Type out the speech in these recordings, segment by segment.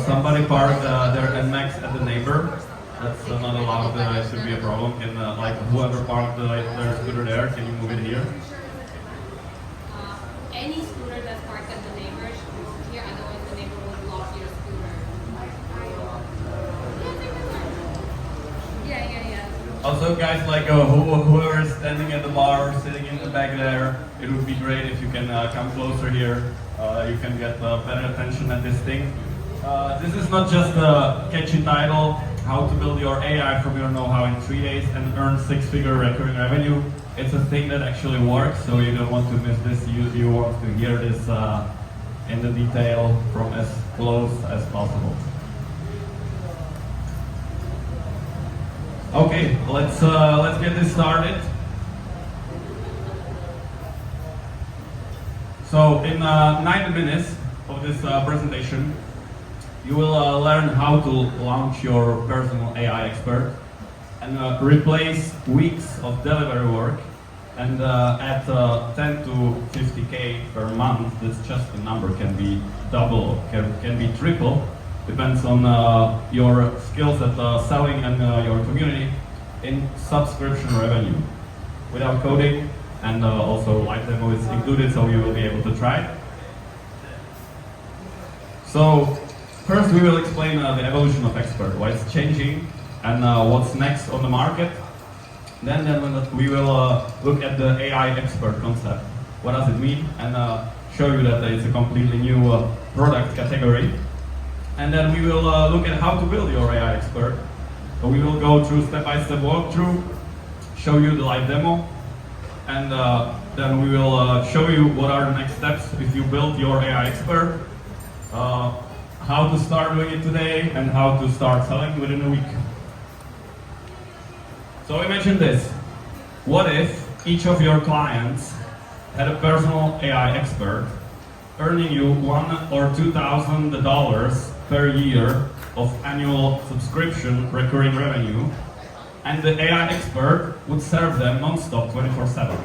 somebody parked their NMAX at the neighbor. That's not allowed. It should be a problem. Can like whoever parked their scooter there, can you move it here? Any scooter that's parked at the neighbor should be here, otherwise the neighbor will block your scooter. Yeah. Also, guys, like whoever is standing at the bar or sitting in the back there, it would be great if you can come closer here. You can get better attention at this thing. This is not just a catchy title, how to build your AI from your know-how in 3 days and earn 6-figure recurring revenue. It's a thing that actually works, so you don't want to miss this. You want to hear this in the detail from as close as possible. Okay, let's get this started. So in 90 minutes of this presentation, you will learn how to launch your personal AI expert and replace weeks of delivery work, and at 10 to 50K per month, that's just a number, can be double, can be triple, depends on your skills at selling and your community, in subscription revenue without coding, and also live demo is included, so you will be able to try it. So first we will explain the evolution of expert, why it's changing and what's next on the market. Then we will look at the AI expert concept. What does it mean? And show you that it's a completely new product category. And then we will look at how to build your AI expert. So we will go through step-by-step walkthrough, show you the live demo, and then we will show you what are the next steps if you build your AI expert, how to start doing it today, and how to start selling within a week. So imagine this. What if each of your clients had a personal AI expert earning you $1,000 or $2,000 per year of annual subscription recurring revenue, and the AI expert would serve them non-stop 24/7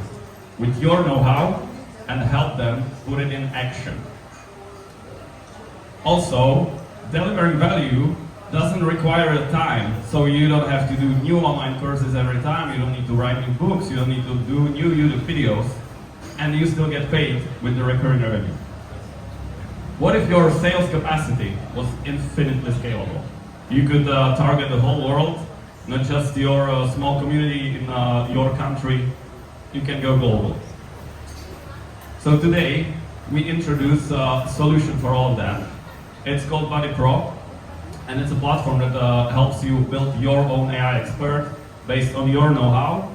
with your know-how and help them put it in action. Also, delivering value doesn't require a time, so you don't have to do new online courses every time, you don't need to write new books, you don't need to do new YouTube videos, and you still get paid with the recurring revenue. What if your sales capacity was infinitely scalable? You could target the whole world, not just your small community in your country. You can go global. So today, we introduce a solution for all of that. It's called BuddyPro, and it's a platform that helps you build your own AI expert based on your know-how.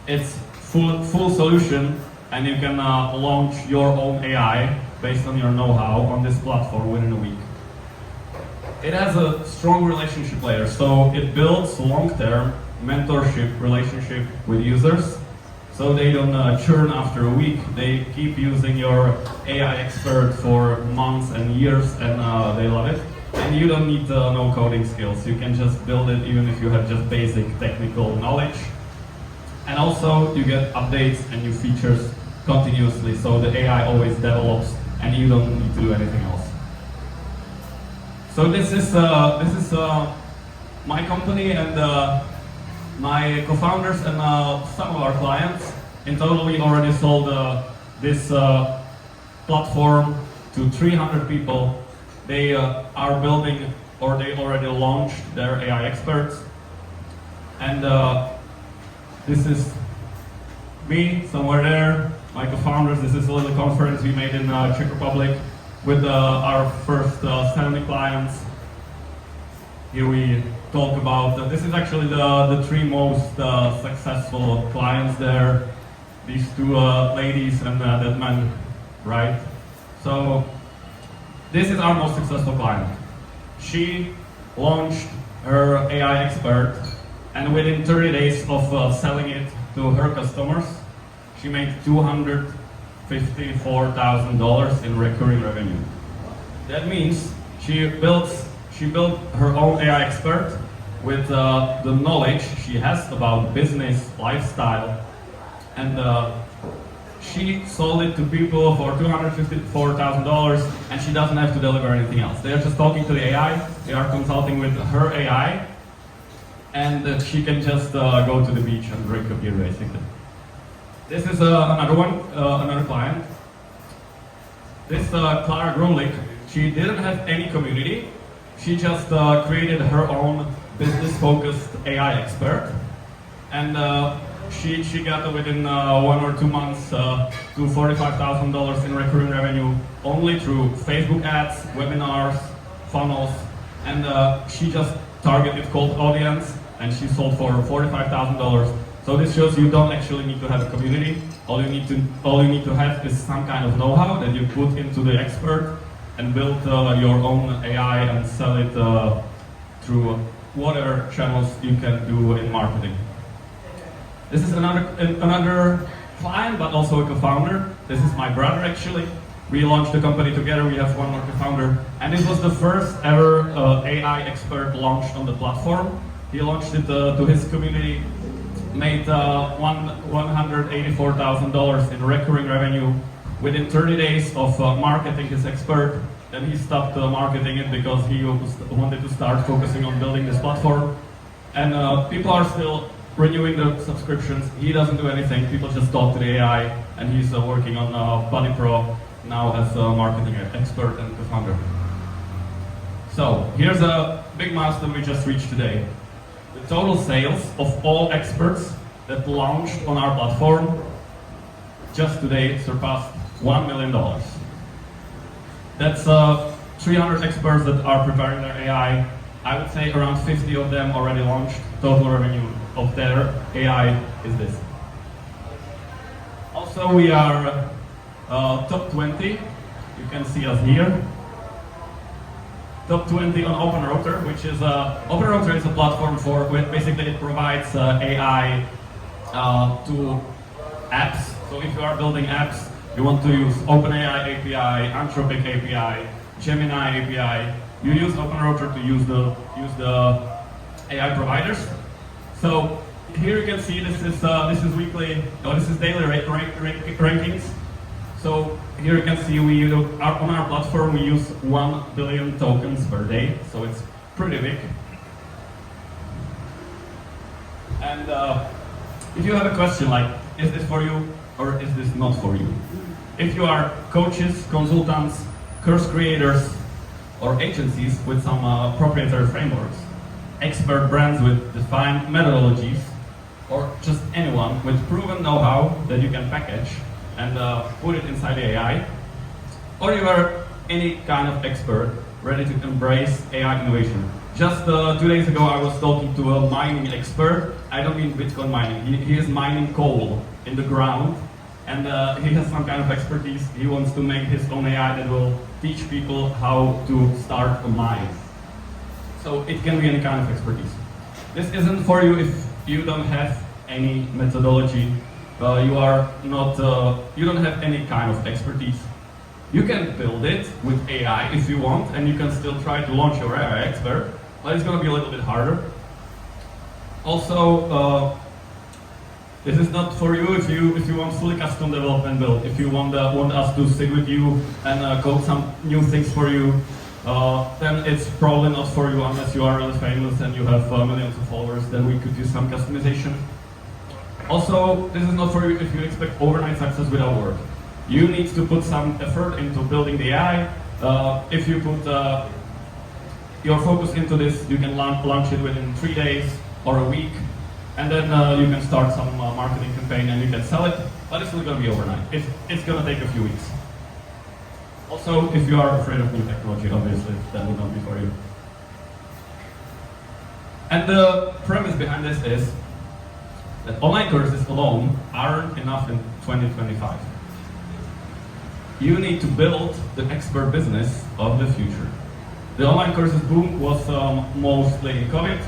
It's full solution, and you can launch your own AI based on your know-how on this platform within a week. It has a strong relationship layer, so it builds long-term mentorship relationship with users, so they don't churn after a week. They keep using your AI expert for months and years, and they love it. And you don't need no coding skills. You can just build it even if you have just basic technical knowledge. And also, you get updates and new features continuously, so the AI always develops, and you don't need to do anything else. So this is my company and my co-founders and some of our clients. In total, we already sold this platform to 300 people. They are building, or they already launched their AI experts. And this is me somewhere there, my co-founders. This is a little conference we made in Czech Republic with our first 70 clients. Here we talk about, this is actually the 3 most successful clients there. These 2 ladies and that man, right? So this is our most successful client. She launched her AI expert, and within 30 days of selling it to her customers, she made $254,000 in recurring revenue. That means she built her own AI expert with the knowledge she has about business, lifestyle, and She sold it to people for $254,000, and she doesn't have to deliver anything else. They are just talking to the AI, they are consulting with her AI, and she can just go to the beach and drink a beer, basically. This is another one, another client. This Clara Grulich, she didn't have any community. She just created her own business-focused AI expert, and she got within 1 or 2 months to $45,000 in recurring revenue only through Facebook ads, webinars, funnels, and she just targeted cold audience, and she sold for $45,000. So this shows you don't actually need to have a community. All you need to have is some kind of know-how that you put into the expert and build your own AI and sell it through whatever channels you can do in marketing. This is another client, but also a co-founder. This is my brother, actually. We launched the company together. We have one more co-founder, and this was the first ever AI expert launched on the platform. He launched it to his community, made $184,000 in recurring revenue within 30 days of marketing his expert. Then he stopped marketing it because he wanted to start focusing on building this platform. And people are still renewing the subscriptions. He doesn't do anything. People just talk to the AI, and he's working on BuddyPro now as a marketing expert and co-founder. So here's a big milestone we just reached today. The total sales of all experts that launched on our platform just today surpassed $1 million. That's 300 experts that are preparing their AI. I would say around 50 of them already launched. Total revenue of their AI is this. Also, we are top 20. You can see us here. Top 20 on OpenRouter, which is OpenRouter is a platform for basically it provides AI to apps. So if you are building apps, you want to use OpenAI API, Anthropic API, Gemini API. You use OpenRouter to use the AI providers. So here you can see this is weekly, this is daily rankings. So here you can see on our platform we use 1 billion tokens per day, so it's pretty big. And if you have a question like, is this for you or is this not for you? If you are coaches, consultants, course creators, or agencies with some proprietary frameworks, expert brands with defined methodologies, or just anyone with proven know-how that you can package and put it inside the AI, or you are any kind of expert ready to embrace AI innovation. Just 2 days ago I was talking to a mining expert. I don't mean Bitcoin mining, he is mining coal in the ground, and he has some kind of expertise. He wants to make his own AI that will teach people how to start a mine. So it can be any kind of expertise. This isn't for you if you don't have any methodology, you don't have any kind of expertise. You can build it with AI if you want, and you can still try to launch your AI expert, but it's going to be a little bit harder. Also, this is not for you if you want fully custom development build. If you want us to sit with you and code some new things for you, then it's probably not for you unless you are really famous and you have millions of followers. Then we could use some customization. Also, this is not for you if you expect overnight success without work. You need to put some effort into building the AI. If you put your focus into this, you can launch it within 3 days or a week, and then you can start some marketing campaign and you can sell it, but it's not going to be overnight. It's going to take a few weeks. Also, if you are afraid of new technology, obviously, that will not be for you. And the premise behind this is that online courses alone aren't enough in 2025. You need to build the expert business of the future. The online courses boom was mostly in COVID.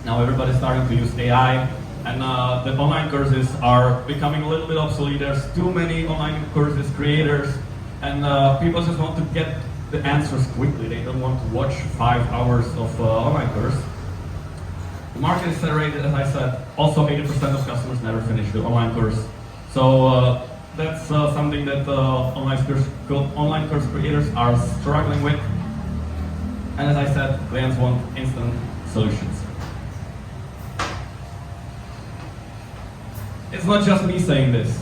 Now everybody's starting to use AI, and the online courses are becoming a little bit obsolete. There's too many online courses creators, and people just want to get the answers quickly. They don't want to watch 5 hours of online course. The market is saturated, as I said. Also, 80% of customers never finish the online course. So That's something that online course creators are struggling with. And as I said, clients want instant solutions. It's not just me saying this.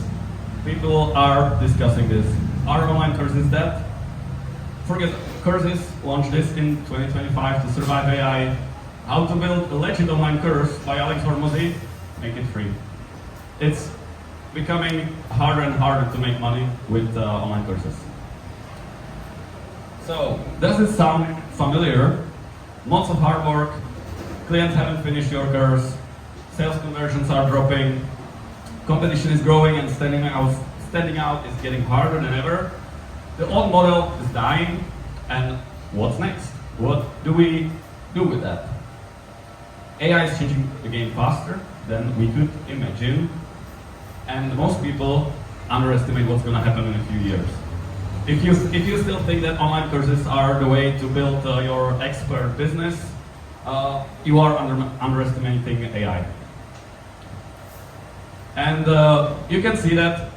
People are discussing this. Are online courses dead? Forget courses. Launch this in 2025 to survive AI. How to build a legit online course by Alex Hormozy. Make it free. It's becoming harder and harder to make money with online courses. So, does it sound familiar? Months of hard work, clients haven't finished your course, sales conversions are dropping, competition is growing and standing out is getting harder than ever. The old model is dying, and what's next? What do we do with that? AI is changing the game faster than we could imagine, and most people underestimate what's going to happen in a few years. If you still think that online courses are the way to build your expert business, you are underestimating AI. And you can see that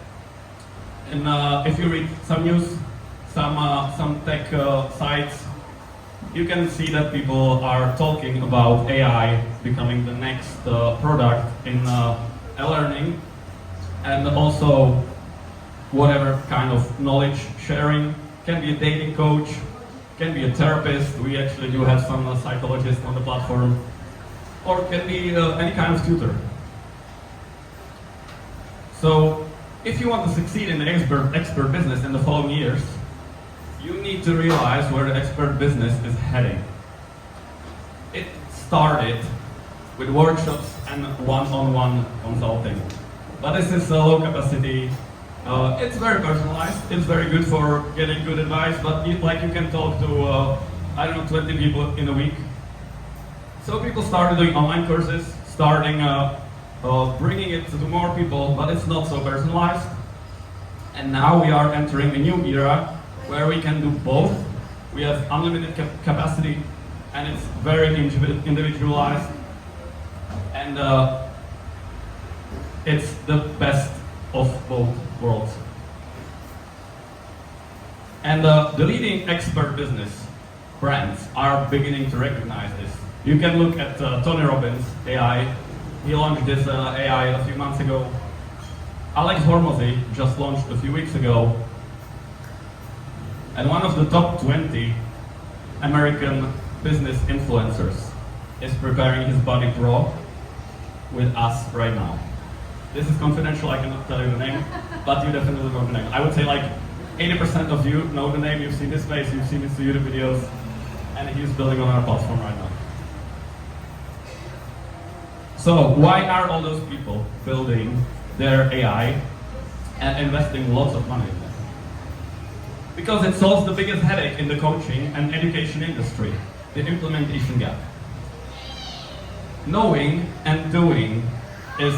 if you read some news, some tech sites, you can see that people are talking about AI becoming the next product in e-learning, and also whatever kind of knowledge sharing. Can be a dating coach, can be a therapist. We actually do have some psychologists on the platform, or can be any kind of tutor. So if you want to succeed in the expert business in the following years, you need to realize where the expert business is heading. It started with workshops and one-on-one consulting. But this is low capacity. It's very personalized. It's very good for getting good advice, but you can talk to, 20 people in a week. So people started doing online courses, bringing it to more people, but it's not so personalized. And now we are entering a new era where we can do both. We have unlimited capacity, and it's very individualized, and it's the best of both worlds. And the leading expert business brands are beginning to recognize this. You can look at Tony Robbins' AI. He launched this AI a few months ago. Alex Hormozy just launched a few weeks ago. And one of the top 20 American business influencers is preparing his BuddyPro with us right now. This is confidential, I cannot tell you the name, but you definitely know the name. I would say 80% of you know the name, you've seen his face, you've seen his YouTube videos, and he's building on our platform right now. So why are all those people building their AI and investing lots of money in it? Because it solves the biggest headache in the coaching and education industry, the implementation gap. Knowing and doing is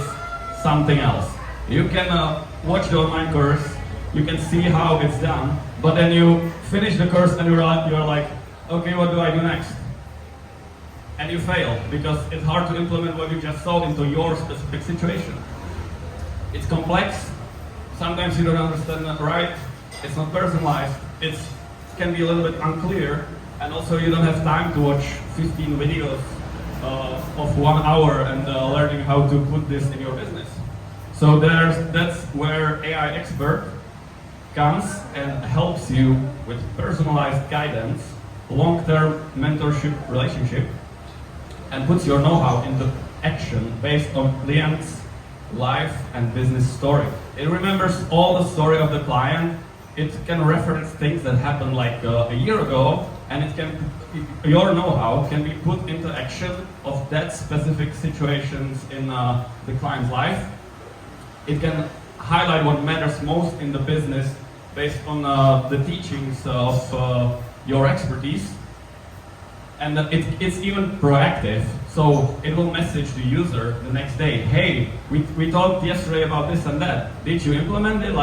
something else. You can watch the online course, you can see how it's done, but then you finish the course and you're like, okay, what do I do next? And you fail, because it's hard to implement what you just saw into your specific situation. It's complex, sometimes you don't understand that right, it's not personalized, it can be a little bit unclear, and also you don't have time to watch 15 videos of 1 hour and learning how to put this in your business. So that's where AI Expert comes and helps you with personalized guidance, long-term mentorship relationship, and puts your know-how into action based on clients' life and business story. It remembers all the story of the client. It can reference things that happened a year ago, and your know-how can be put into action of that specific situations in the client's life. It can highlight what matters most in the business based on the teachings of your expertise. And it's even proactive, so it will message the user the next day, hey, we talked yesterday about this and that. Did you implement it?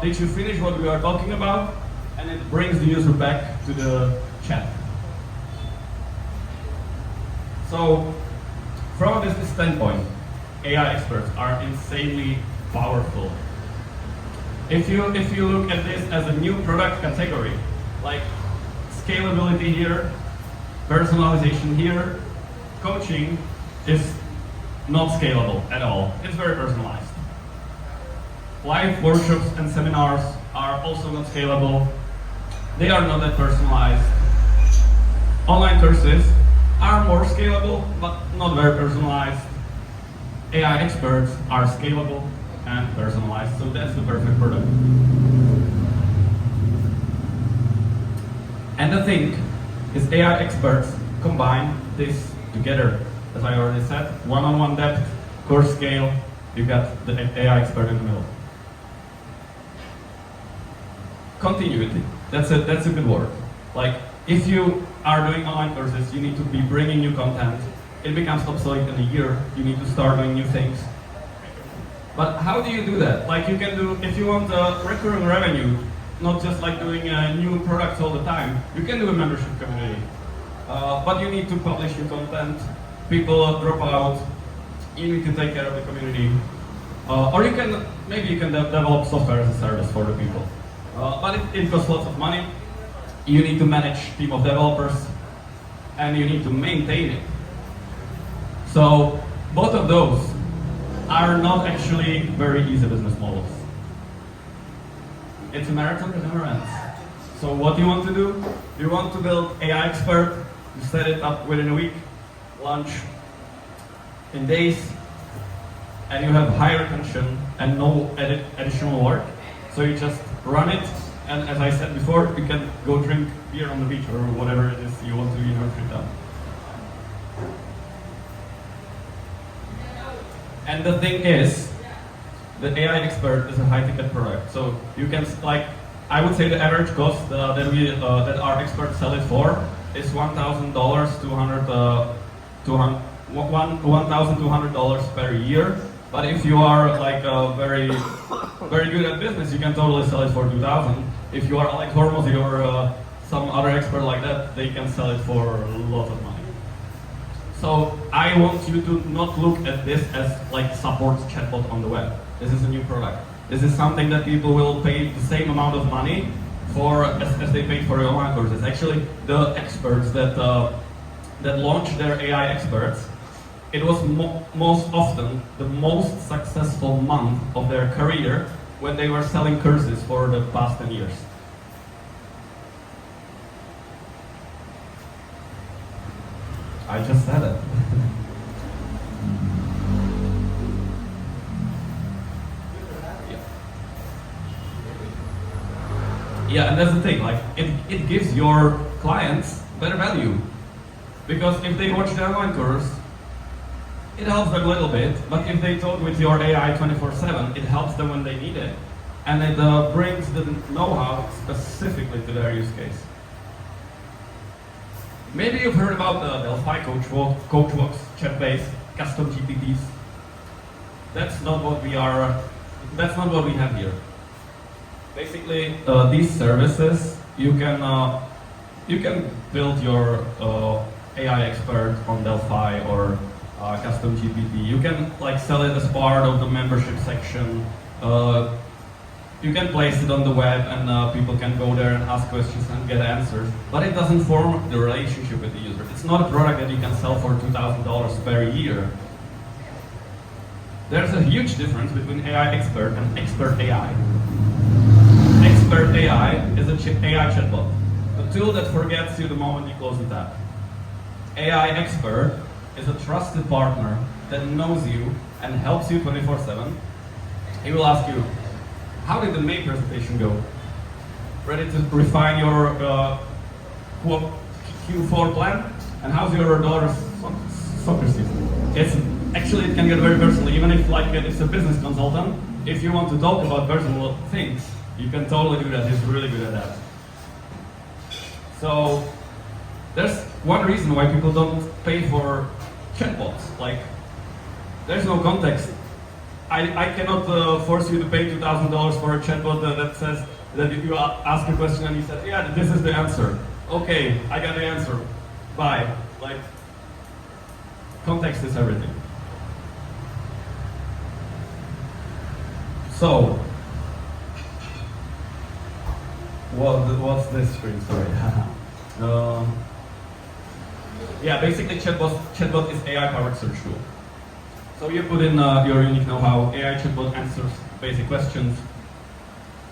Did you finish what we were talking about? And it brings the user back to the chat. So, from a business standpoint, AI experts are insanely powerful. If you look at this as a new product category, like scalability here, personalization here, coaching is not scalable at all. It's very personalized. Live workshops and seminars are also not scalable. They are not that personalized. Online courses are more scalable, but not very personalized. AI experts are scalable and personalized, so that's the perfect product. And the thing is, AI experts combine this together. As I already said, one-on-one depth, course scale, you got the AI expert in the middle. Continuity, that's a good word. Like, if you are doing online courses, you need to be bringing new content. It becomes obsolete in a year, you need to start doing new things. But how do you do that? Like, you can do, if you want a recurring revenue, not just like doing new products all the time, you can do a membership community. But you need to publish your content, people drop out, you need to take care of the community. Or you can, maybe you can develop software as a service for the people. But it costs lots of money. You need to manage a team of developers, and you need to maintain it. So both of those are not actually very easy business models. It's a marathon that never ends. So what you want to do? You want to build AI expert, you set it up within a week, launch in days, and you have high retention and no additional work. So you just run it, and as I said before, you can go drink beer on the beach or whatever it is you want to do in your free time. And the thing is, the AI expert is a high-ticket product. So you can, like, I would say the average cost that our experts sell it for is $1,200 $1,200 per year. But if you are like very good at business, you can totally sell it for $2,000. If you are like Hormozy or some other expert like that, they can sell it for a lot of money. So I want you to not look at this as like support chatbot on the web. This is a new product. This is something that people will pay the same amount of money for as they paid for your online courses. Actually, the experts that launched their AI experts, it was most often the most successful month of their career when they were selling courses for the past 10 years. I just said it. Yeah, and that's the thing, like, it gives your clients better value. Because if they watch the online course, it helps them a little bit, but if they talk with your AI 24/7, it helps them when they need it. And it brings the know-how specifically to their use case. Maybe you've heard about the Delphi CoachWalks, chat-based, custom GPTs. That's not what we have here. Basically, these services, you can build your AI expert on Delphi or custom GPT. You can like sell it as part of the membership section. You can place it on the web, and people can go there and ask questions and get answers. But it doesn't form the relationship with the user. It's not a product that you can sell for $2,000 per year. There's a huge difference between AI expert and expert AI. Expert AI is an AI chatbot, a tool that forgets you the moment you close the tab. AI expert is a trusted partner that knows you and helps you 24/7. He will ask you, how did the May presentation go? Ready to refine your Q4 plan? And how's your daughter's soccer season? It can get very personal, even if like it's a business consultant. If you want to talk about personal things, you can totally do that. He's really good at that. So there's one reason why people don't pay for chatbots. Like, there's no context. I cannot force you to pay $2,000 for a chatbot that says that if you ask a question and he says, yeah, this is the answer. Okay, I got the answer. Bye. Like, context is everything. what's this screen? Sorry. Yeah, basically chatbot is AI-powered search tool. So you put in your unique know-how. AI chatbot answers basic questions,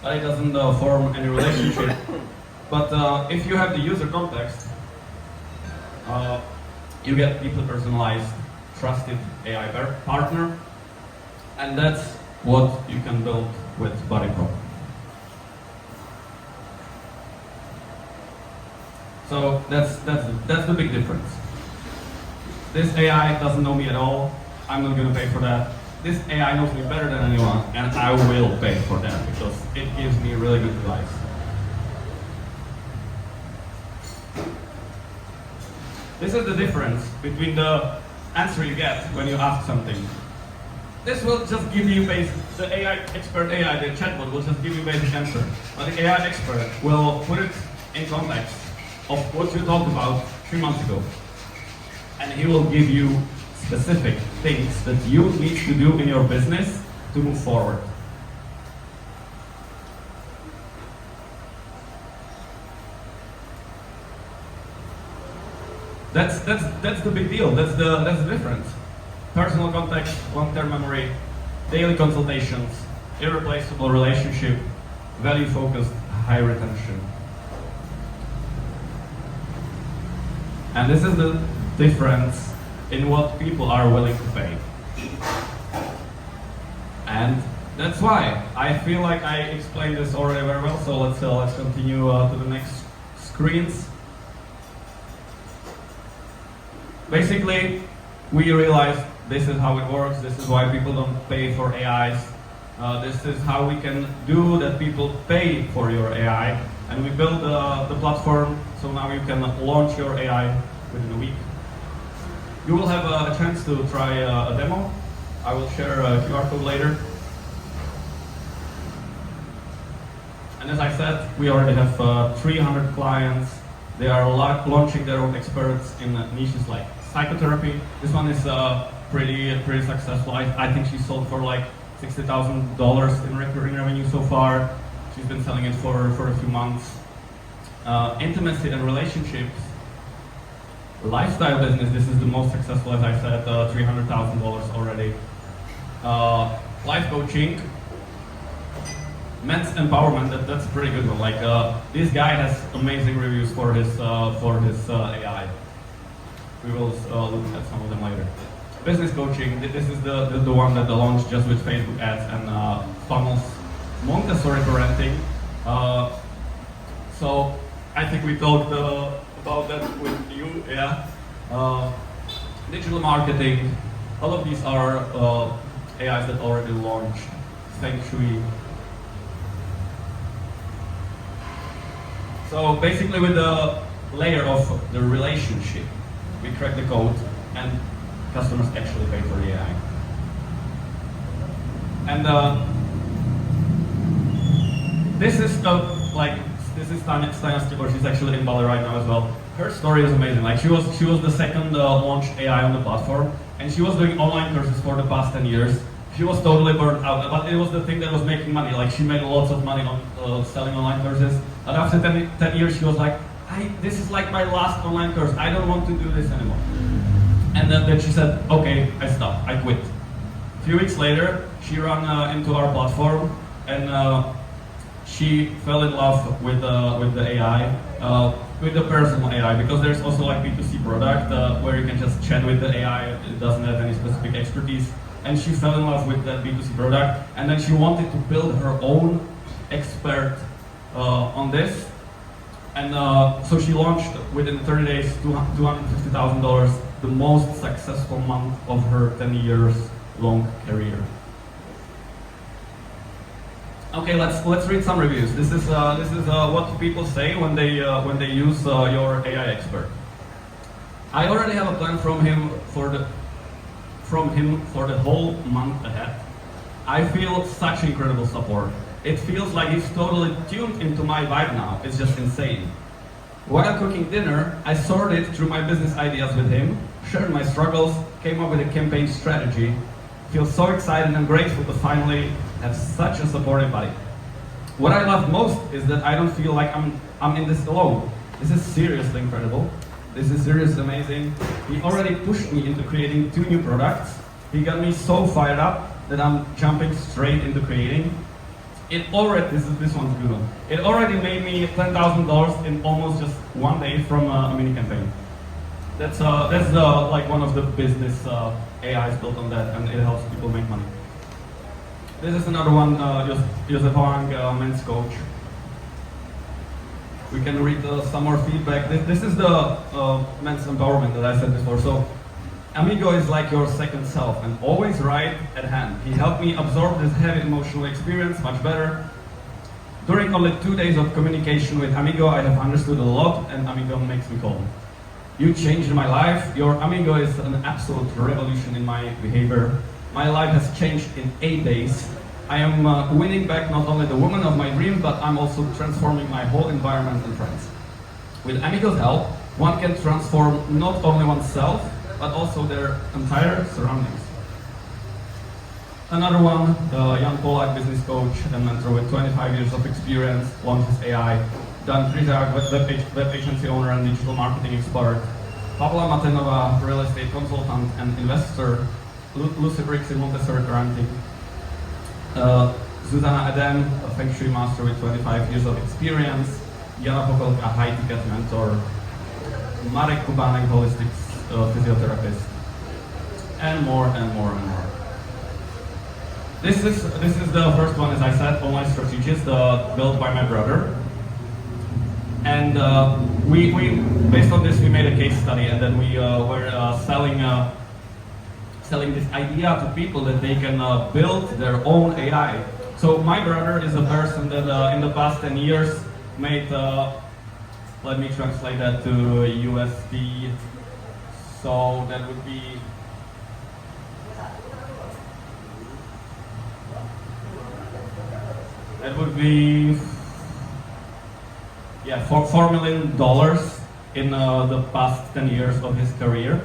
but it doesn't form any relationship. But if you have the user context, you get deeply personalized, trusted AI partner, and that's what you can build with BuddyPro. So that's the big difference. This AI doesn't know me at all. I'm not going to pay for that. This AI knows me better than anyone, and I will pay for that because it gives me really good advice. This is the difference between the answer you get when you ask something. This will just give you the AI expert AI, the chatbot will just give you basic answer. But the AI expert will put it in context of what you talked about 3 months ago. And he will give you specific things that you need to do in your business to move forward. That's the big deal. That's the difference. Personal context, long-term memory, daily consultations, irreplaceable relationship, value-focused, high retention. And this is the difference in what people are willing to pay. And that's why I feel like I explained this already very well. So let's continue to the next screens. Basically, we realized this is how it works. This is why people don't pay for AIs. This is how we can do that people pay for your AI. And we built the platform, so now you can launch your AI within a week. You will have a chance to try a demo. I will share a QR code later. And as I said, we already have 300 clients. They are launching their own experts in niches like psychotherapy. This one is pretty successful. I think she sold for like $60,000 in recurring revenue so far. She's been selling it for a few months. Intimacy and relationships. Lifestyle business, this is the most successful, as I said, $300,000 already. Life coaching. Men's empowerment, that's a pretty good one. Like this guy has amazing reviews for his AI. We will look at some of them later. Business coaching, this is the one that launched just with Facebook ads and funnels. Montessori parenting. So I think we talked about that with you, yeah. Digital marketing. All of these are AIs that already launched. Feng Shui. So basically with the layer of the relationship, we crack the code and customers actually pay for the AI. And this is Tanya Stibor. She's actually in Bali right now as well. Her story is amazing. Like she was the second launched AI on the platform, and she was doing online courses for the past 10 years. She was totally burned out, but it was the thing that was making money. Like she made lots of money on selling online courses. And after 10 years, she was like, this is like my last online course. I don't want to do this anymore. And then she said, okay, I stop. I quit. A few weeks later, she ran into our platform, and she fell in love with the AI, with the personal AI, because there's also like B2C product where you can just chat with the AI. It doesn't have any specific expertise. And she fell in love with that B2C product, and then she wanted to build her own expert on this. And so she launched within 30 days, $250,000, the most successful month of her 10 years long career. Okay, let's read some reviews. This is what people say when they use your AI expert. I already have a plan from him for the whole month ahead. I feel such incredible support. It feels like he's totally tuned into my vibe now. It's just insane. While cooking dinner, I sorted through my business ideas with him, shared my struggles, came up with a campaign strategy. Feel so excited and grateful to finally have such a supportive buddy. What I love most is that I don't feel like I'm in this alone. This is seriously incredible. This is seriously amazing. He already pushed me into creating 2 new products. He got me so fired up that I'm jumping straight into creating. This one's good one. It already made me $10,000 in almost just 1 day from a mini campaign. That's like one of the business AIs built on that, and it helps people make money. This is another one, Josef Wang, men's coach. We can read some more feedback. This is the men's empowerment that I said before. So, Amigo is like your second self and always right at hand. He helped me absorb this heavy emotional experience much better. During only 2 days of communication with Amigo, I have understood a lot, and Amigo makes me calm. You changed my life. Your Amigo is an absolute revolution in my behavior. My life has changed in 8 days. I am winning back not only the woman of my dream, but I'm also transforming my whole environment and friends. With Amigo's help, one can transform not only oneself, but also their entire surroundings. Another one, Jan Polak, business coach and mentor with 25 years of experience, launches AI. Dan Kryzak, web agency owner and digital marketing expert. Pavla Matenova, real estate consultant and investor. Lucy Briggs in Montessori parenting. Zuzana Adem, a Feng Shui master with 25 years of experience. Jana Pokolka, high-ticket mentor. Marek Kubanek, holistic physiotherapist. And more and more and more. This is the first one, as I said, online strategist, built by my brother. And we based on this, we made a case study, and then we were selling this idea to people that they can build their own AI. So my brother is a person that in the past 10 years made, let me translate that to USD, so that would be, yeah, $4 million in the past 10 years of his career.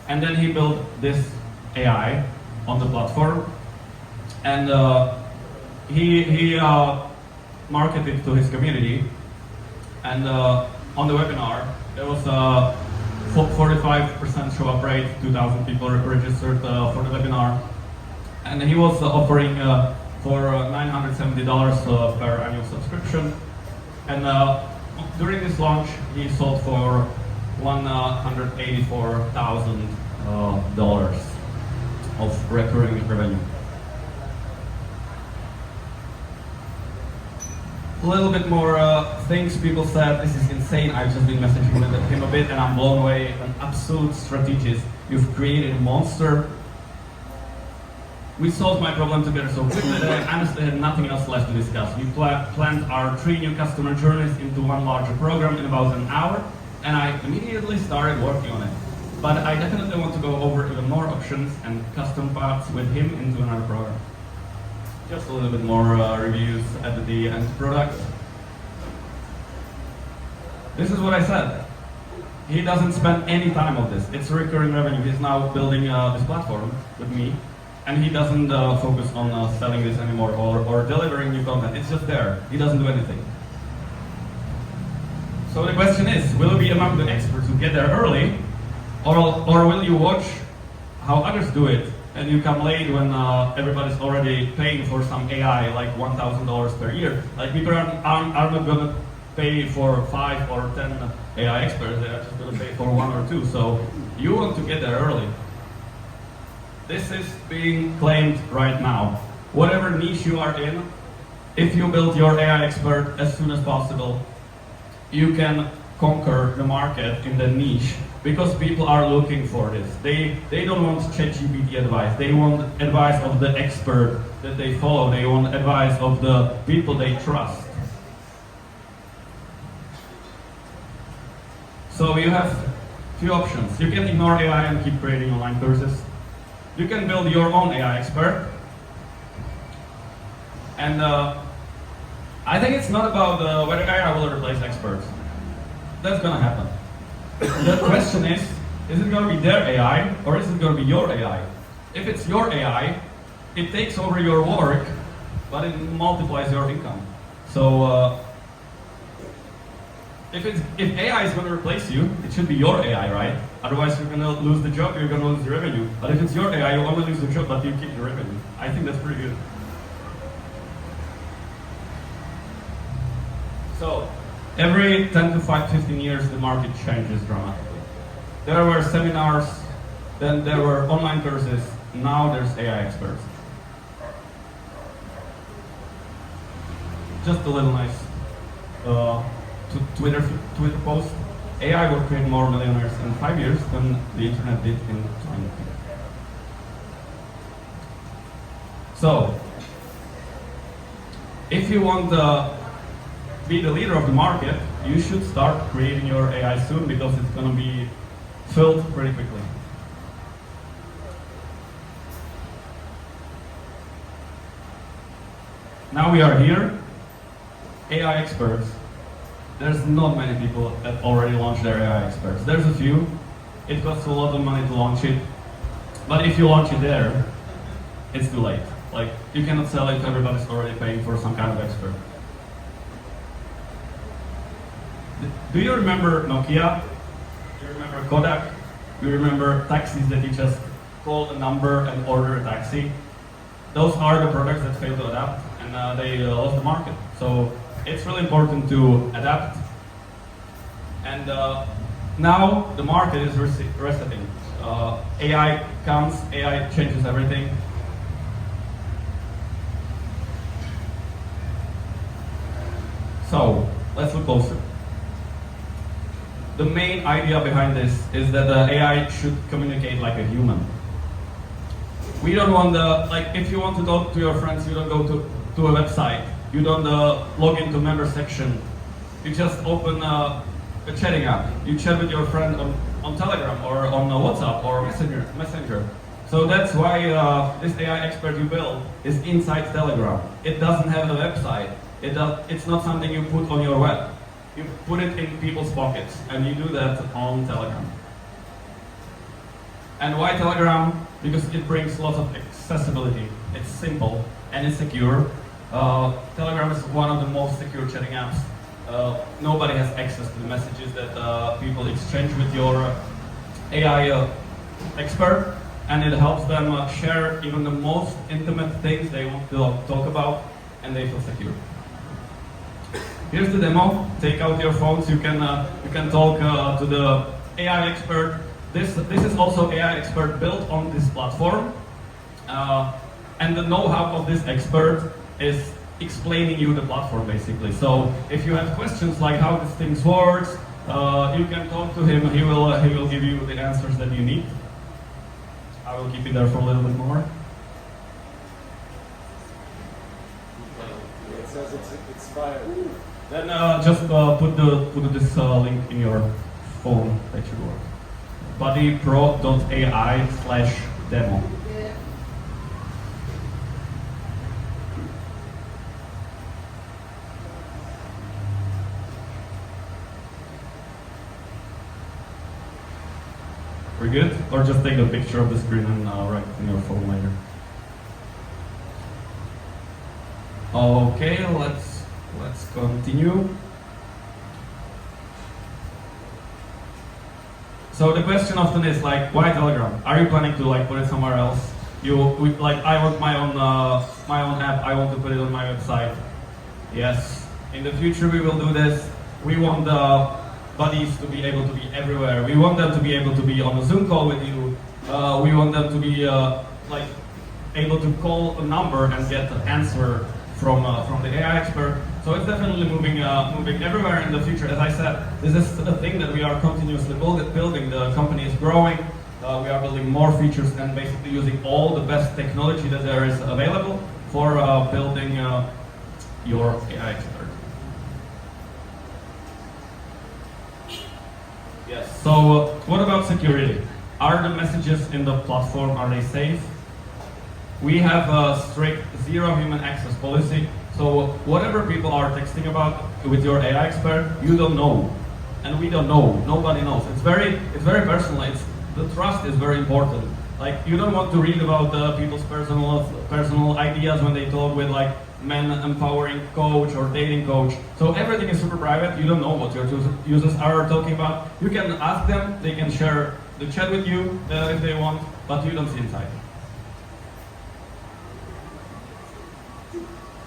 And then he built this AI on the platform, and he marketed to his community. And on the webinar, there was a 45% show up rate, 2,000 people registered for the webinar. And he was offering for $970 per annual subscription. And during this launch, he sold for $184,000 of recurring revenue. A little bit more things people said. This is insane. I've just been messaging him a bit, and I'm blown away. An absolute strategist. You've created a monster. We solved my problem together so quickly that I honestly had nothing else left to discuss. We planned our 3 new customer journeys into one larger program in about an hour, and I immediately started working on it. But I definitely want to go over even more options and custom paths with him into another program. Just a little bit more reviews at the end product. This is what I said. He doesn't spend any time on this. It's recurring revenue. He's now building this platform with me, and he doesn't focus on selling this anymore or delivering new content. It's just there. He doesn't do anything. So the question is, will you be among the experts who get there early, or will you watch how others do it, and you come late when everybody's already paying for some AI, like $1,000 per year? Like, people are not going to pay for 5 or 10 AI experts. They're just going to pay for 1 or 2. So you want to get there early. This is being claimed right now. Whatever niche you are in, if you build your AI expert as soon as possible, you can conquer the market in the niche, because people are looking for this. They don't want ChatGPT advice. They want advice of the expert that they follow. They want advice of the people they trust. So you have 2 options. You can ignore AI and keep creating online courses. You can build your own AI expert. And I think it's not about whether AI will replace experts. That's gonna happen. The question is it gonna be their AI, or is it gonna be your AI? If it's your AI, it takes over your work but it multiplies your income. So if AI is going to replace you, it should be your AI, right? Otherwise, you're going to lose the job, you're going to lose the revenue. But if it's your AI, you only lose the job, but you keep the revenue. I think that's pretty good. So every 10 to 15 years, the market changes dramatically. There were seminars, then there were online courses, now there's AI experts. Just a little nice Twitter post. AI will create more millionaires in 5 years than the internet did in 20. So, if you want to be the leader of the market, you should start creating your AI soon because it's going to be filled pretty quickly. Now we are here, AI experts. There's not many people that already launched their AI experts. There's a few. It costs a lot of money to launch it. But if you launch it there, it's too late. Like, you cannot sell it, everybody's already paying for some kind of expert. Do you remember Nokia? Do you remember Kodak? Do you remember taxis that you just call a number and order a taxi? Those are the products that fail to adapt, and they lost the market. So it's really important to adapt. And now the market is resetting. AI comes, AI changes everything. So let's look closer. The main idea behind this is that the AI should communicate like a human. We don't want like if you want to talk to your friends, you don't go to a website. You don't log into member section. You just open a chatting app. You chat with your friend on Telegram or on WhatsApp or Messenger. So that's why this AI expert you build is inside Telegram. It doesn't have a website. It's not something you put on your web. You put it in people's pockets, and you do that on Telegram. And why Telegram? Because it brings lots of accessibility. It's simple and it's secure. Telegram is one of the most secure chatting apps. Nobody has access to the messages that people exchange with your AI expert, and it helps them share even the most intimate things they want to talk about, and they feel secure. Here's the demo. Take out your phones. You can talk to the AI expert. This is also AI expert built on this platform, and the know-how of this expert is explaining you the platform basically. So if you have questions like how this thing works, you can talk to him. He will give you the answers that you need. I will keep it there for a little bit more. It says it's expired. Then just put this link in your phone that should work. BuddyPro.ai/demo. We're good? Or just take a picture of the screen and write it in your phone later. Okay, let's continue. So the question often is like, why Telegram? Are you planning to like put it somewhere else? Like I want my own app. I want to put it on my website. Yes, in the future we will do this. We want the buddies to be able to be everywhere. We want them to be able to be on a Zoom call with you. We want them to be like able to call a number and get an answer from the AI expert. So it's definitely moving everywhere in the future. As I said, this is a thing that we are continuously building. The company is growing. We are building more features and basically using all the best technology that there is available for building your AI expert. Yes. So what about security? Are the messages in the platform, are they safe? We have a strict zero human access policy. So whatever people are texting about with your AI expert, you don't know, and we don't know. Nobody knows. It's very personal. The trust is very important. Like you don't want to read about people's personal ideas when they talk with like men empowering coach or dating coach. So everything is super private. You don't know what your users are talking about. You can ask them. They can share the chat with you if they want, but you don't see inside.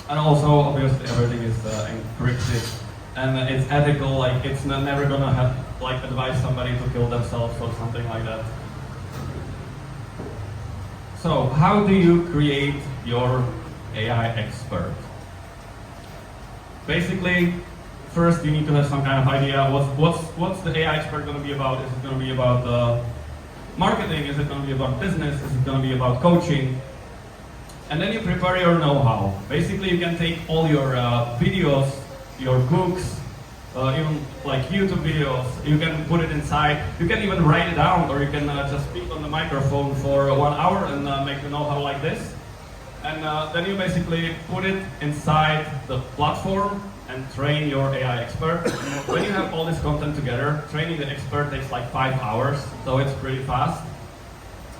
And also, obviously, everything is encrypted and it's ethical. Like it's never gonna have like advise somebody to kill themselves or something like that. So, how do you create your AI expert? Basically, first you need to have some kind of idea. What's the AI expert going to be about? Is it going to be about marketing? Is it going to be about business? Is it going to be about coaching? And then you prepare your know-how. Basically, you can take all your videos, your books, even like YouTube videos, you can put it inside. You can even write it down, or you can just speak on the microphone for 1 hour and make the know-how like this. And then you basically put it inside the platform and train your AI expert. When you have all this content together, training the expert takes like 5 hours, so it's pretty fast.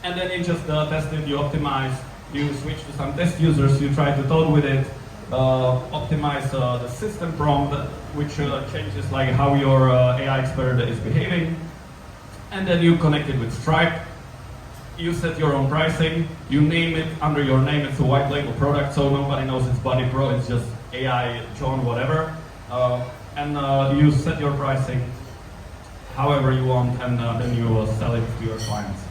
And then you just test it, you optimize, you switch to some test users, you try to talk with it, optimize the system prompt, which changes like how your AI expert is behaving, and then you connect it with Stripe. You set your own pricing, you name it under your name. It's a white label product, so nobody knows it's BuddyPro, it's just AI John whatever, and you set your pricing however you want, and then you sell it to your clients.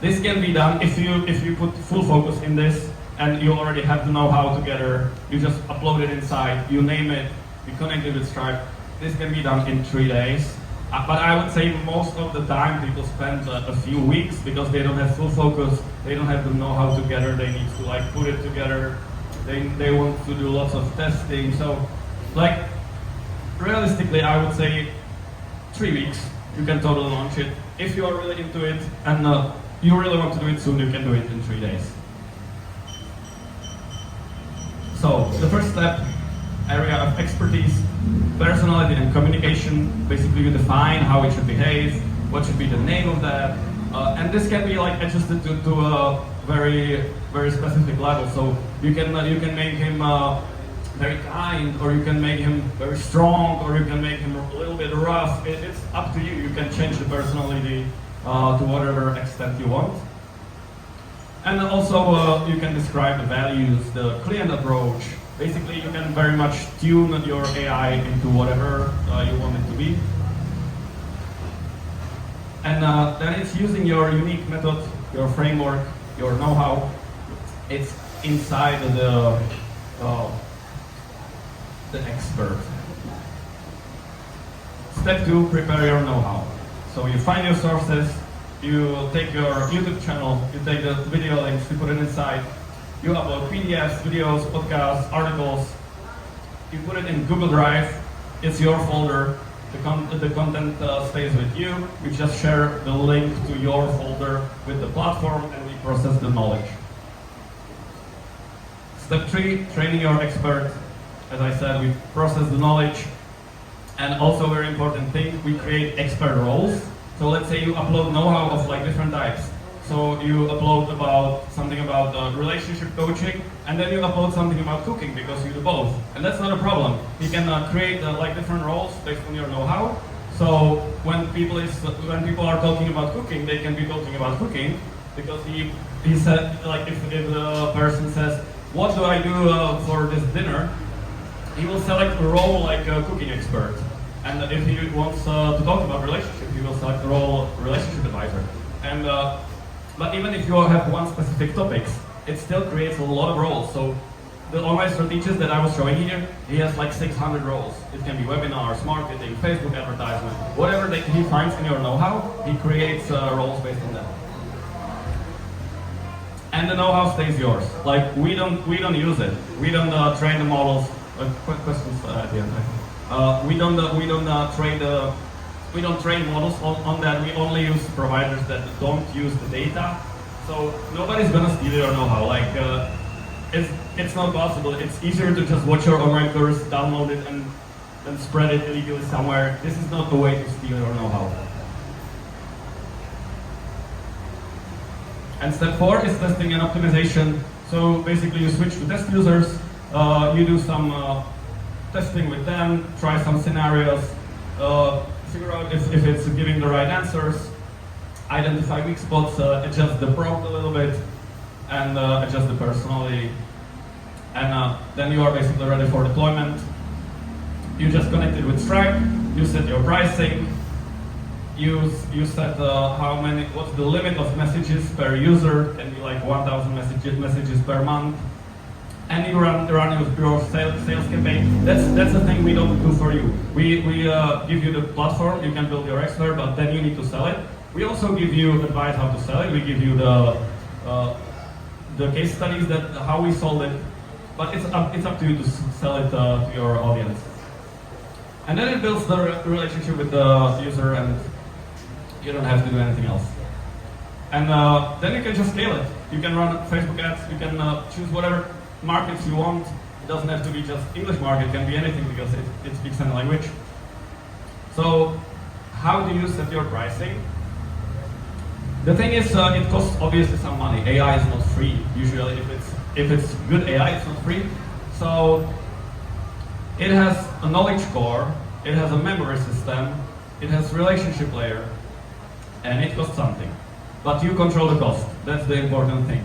This can be done if you put full focus in this and you already have the know-how together. You just upload it inside, you name it, you connect it with Stripe. This can be done in 3 days. But I would say most of the time people spend a few weeks because they don't have full focus, they don't have the know-how together, they need to like put it together, they want to do lots of testing. So like realistically I would say 3 weeks you can totally launch it. If you are really into it and you really want to do it soon, you can do it in 3 days. So the first step, area of expertise, personality and communication. Basically you define how it should behave, what should be the name of that, and this can be like adjusted to a very specific level. So you can make him very kind, or you can make him very strong, or you can make him a little bit rough. It's up to you. You can change the personality to whatever extent you want. And also you can describe the values, the client approach. Basically you can very much tune your AI into whatever you want it to be. And then it's using your unique method, your framework, your know-how. It's inside the expert. Step 2, prepare your know-how. So you find your sources, you take your YouTube channel, you take the video links, you put it inside, you upload PDFs, videos, podcasts, articles, you put it in Google Drive, it's your folder, the content stays with you, we just share the link to your folder with the platform and we process the knowledge. Step 3, training your expert. As I said, we process the knowledge, and also very important thing, we create expert roles. So let's say you upload know-how of like different types. So you upload something about relationship coaching, and then you upload something about cooking because you do both, and that's not a problem. You can create like different roles based on your know-how. So when people are talking about cooking, they can be talking about cooking because he said like if the person says, "What do I do for this dinner?" he will select a role like a cooking expert. And if he wants to talk about relationship, he will select the role relationship advisor. And but even if you have one specific topic, it still creates a lot of roles. So the online strategist that I was showing here, he has like 600 roles. It can be webinars, marketing, Facebook advertisement, whatever he finds in your know-how, he creates roles based on that. And the know-how stays yours. Like we don't use it. We don't train the models. Quick questions at the end. We don't train models on that. We only use providers that don't use the data. So nobody's gonna steal your know-how. Like it's not possible. It's easier to just watch your online course, download it, and then spread it illegally somewhere. This is not the way to steal your know-how. And step 4 is testing and optimization. So basically you switch to test users, you do some testing with them, try some scenarios, figure out if it's giving the right answers, identify weak spots, adjust the prompt a little bit, and adjust the personality. And then you are basically ready for deployment. You just connect it with Stripe, you set your pricing, you set what's the limit of messages per user, can be like 1,000 messages per month, and you run your sales campaign. That's the thing we don't do for you. We give you the platform, you can build your expert, but then you need to sell it. We also give you advice how to sell it. We give you the case studies that how we sold it, but it's up to you to sell it to your audience. And then it builds the relationship with the user, and you don't have to do anything else. And then you can just scale it. You can run Facebook ads, you can choose whatever markets you want. It doesn't have to be just English market, it can be anything because it speaks any language. So how do you set your pricing? The thing is, it costs obviously some money. AI is not free. Usually if it's good AI, it's not free. So it has a knowledge core, it has a memory system, it has relationship layer, and it costs something. But you control the cost. That's the important thing.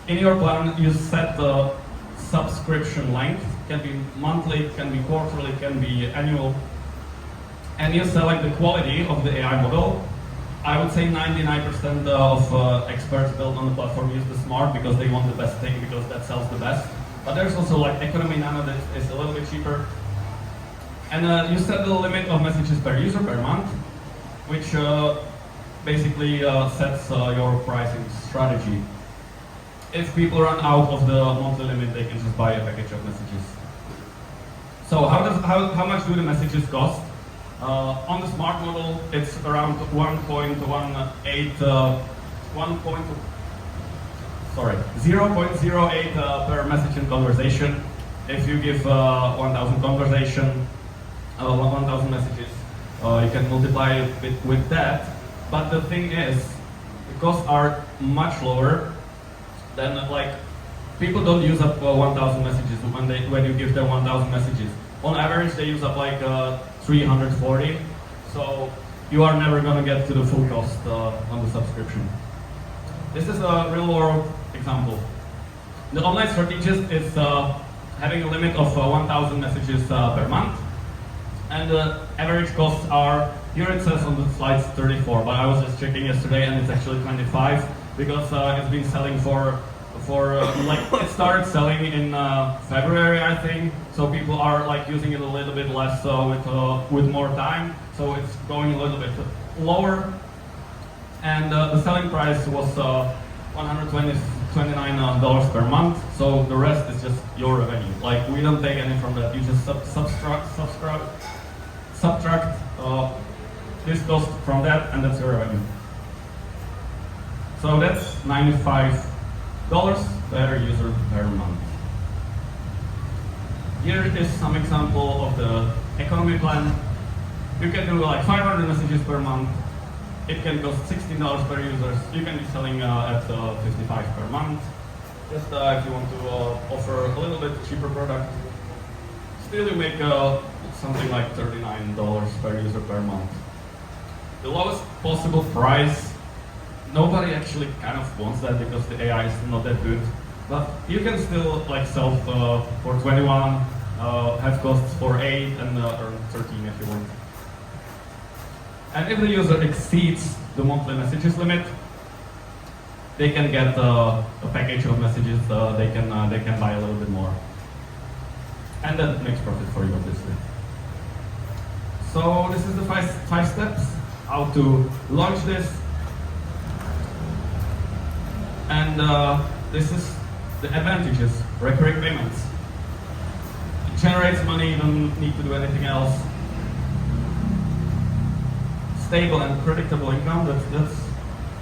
In your plan, you set the subscription length. It can be monthly, it can be quarterly, it can be annual. And you select the quality of the AI model. I would say 99% of experts built on the platform use the Smart because they want the best thing, because that sells the best. But there's also like Economy Nano that is a little bit cheaper. And you set the limit of messages per user per month, which basically sets your pricing strategy. If people run out of the monthly limit, they can just buy a package of messages. So how much do the messages cost? On the Smart model, it's around 0.08 per message in conversation. If you give 1,000 conversation, 1,000 messages, you can multiply it with that. But the thing is, the costs are much lower than like people don't use up 1,000 messages when you give them 1,000 messages. On average, they use up like 340. So you are never gonna get to the full cost on the subscription. This is a real-world example. The online strategist is having a limit of 1,000 messages per month, and the average costs are, here it says on the slides 34, but I was just checking yesterday and it's actually 25 because it's been selling for like it started selling in February, I think. So people are like using it a little bit less with more time. So it's going a little bit lower. And the selling price was $129 per month. So the rest is just your revenue. Like we don't take any from that. You just subtract this cost from that, and that's your revenue. So that's $95 per user per month. Here is some example of the economy plan. You can do like 500 messages per month. It can cost $16 per user. You can be selling at 55 per month. Just if you want to offer a little bit cheaper product. Still you make something like $39 per user per month. The lowest possible price, nobody actually kind of wants that because the AI is not that good. But you can still like sell for 21, have costs for 8, and earn 13 if you want. And if the user exceeds the monthly messages limit, they can get a package of messages. They can buy a little bit more, and that makes profit for you, obviously. So this is the five steps how to launch this, and this is the advantages: recurring payments. It generates money. You don't need to do anything else. Stable and predictable income,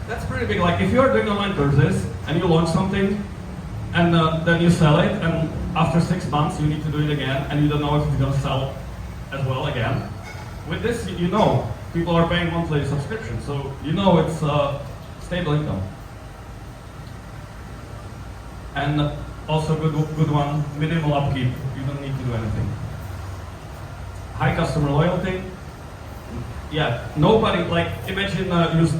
that's pretty big. Like if you are doing online courses and you launch something and then you sell it, and after 6 months you need to do it again and you don't know if it's going to sell as well again. With this, you know people are paying monthly subscription, so you know it's stable income. And also good one, minimal upkeep. You don't need to do anything. High customer loyalty. Yeah, nobody, like, imagine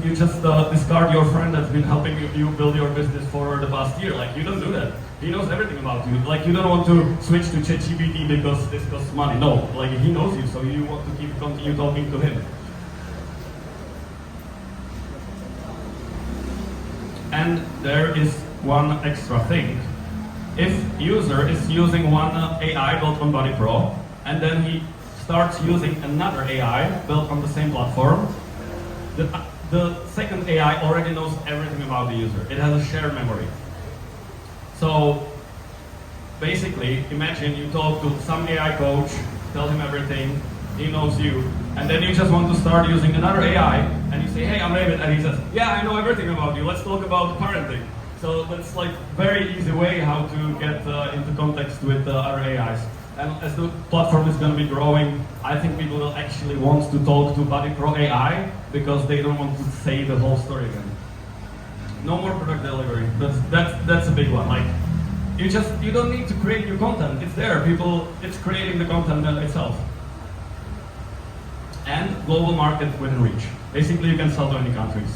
you just discard your friend that's been helping you build your business for the past year. Like, you don't do that. He knows everything about you. Like, you don't want to switch to ChatGPT because this costs money. No, like, he knows you, so you want to continue talking to him. And there is one extra thing. If user is using one AI built on BuddyPro, and then he starts using another AI built on the same platform, the second AI already knows everything about the user. It has a shared memory. So basically, imagine you talk to some AI coach, tell him everything, he knows you, and then you just want to start using another AI, and you say, hey, I'm David, and he says, yeah, I know everything about you, let's talk about parenting. So that's like very easy way how to get into context with other AIs. And as the platform is going to be growing, I think people will actually want to talk to BuddyPro AI because they don't want to say the whole story again. No more product delivery. That's a big one. Like, you don't need to create new content. It's there. It's creating the content itself. And global market within reach. Basically, you can sell to any countries.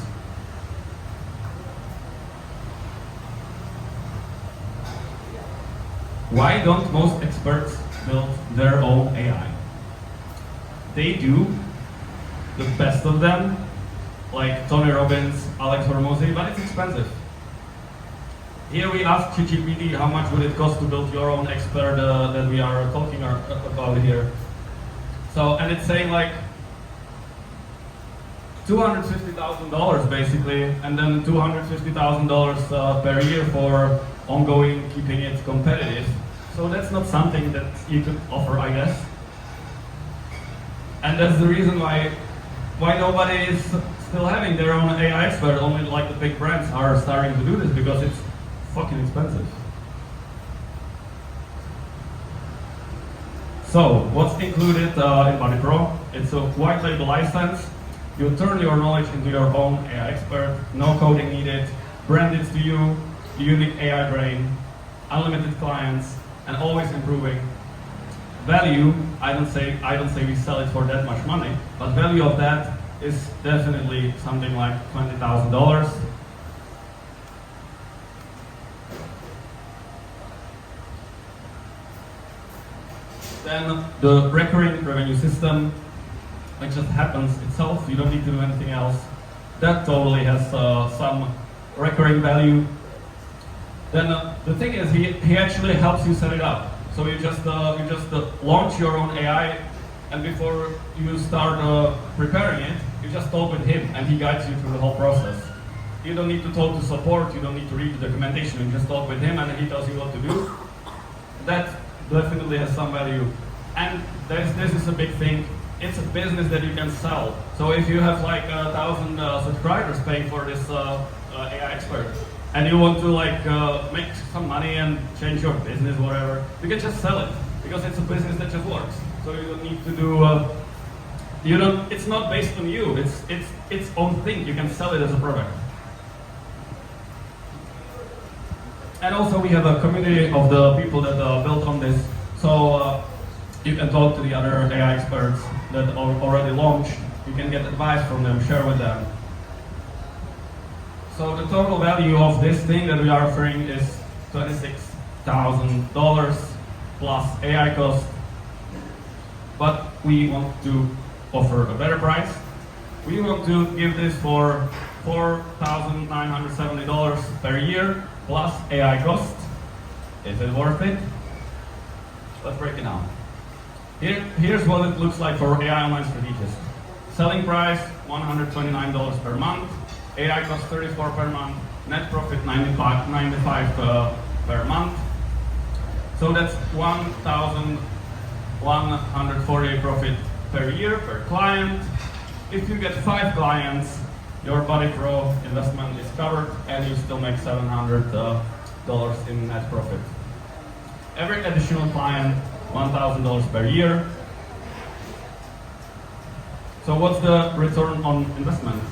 Why don't most experts build their own AI? They do, the best of them, like Tony Robbins, Alex Hormozi, but it's expensive. Here we asked ChatGPT how much would it cost to build your own expert that we are talking about here. So, and it's saying like $250,000 basically, and then $250,000 per year for ongoing keeping it competitive. So that's not something that you could offer, I guess. And that's the reason why nobody is still having their own AI expert. Only like the big brands are starting to do this because it's fucking expensive. So what's included in BuddyPro? It's a white label license. You turn your knowledge into your own AI expert. No coding needed. Branded to you. Unique AI brain. Unlimited clients. And always improving. Value, I don't say we sell it for that much money, but value of that is definitely something like $20,000. Then the recurring revenue system, it just happens itself. You don't need to do anything else. That totally has some recurring value. Then the thing is, he actually helps you set it up. So you just launch your own AI, and before you start preparing it, you just talk with him, and he guides you through the whole process. You don't need to talk to support. You don't need to read the documentation. You just talk with him, and he tells you what to do. That definitely has some value. And this is a big thing. It's a business that you can sell. So if you have like 1,000 subscribers paying for this AI expert, and you want to like make some money and change your business, whatever, you can just sell it because it's a business that just works. So you don't need to do. It's not based on you. It's its own thing. You can sell it as a product. And also we have a community of the people that built on this. So you can talk to the other AI experts that are already launched. You can get advice from them, share with them. So the total value of this thing that we are offering is $26,000 plus AI cost. But we want to offer a better price. We want to give this for $4,970 per year plus AI cost. Is it worth it? Let's break it down. Here's what it looks like for AI Online Strategist. Selling price, $129 per month. AI cost $34 per month. Net profit, $95 per month. So that's $1,140 profit per year per client. If you get 5 clients, your BuddyPro investment is covered, and you still make $700 in net profit. Every additional client, $1,000 per year. So what's the return on investment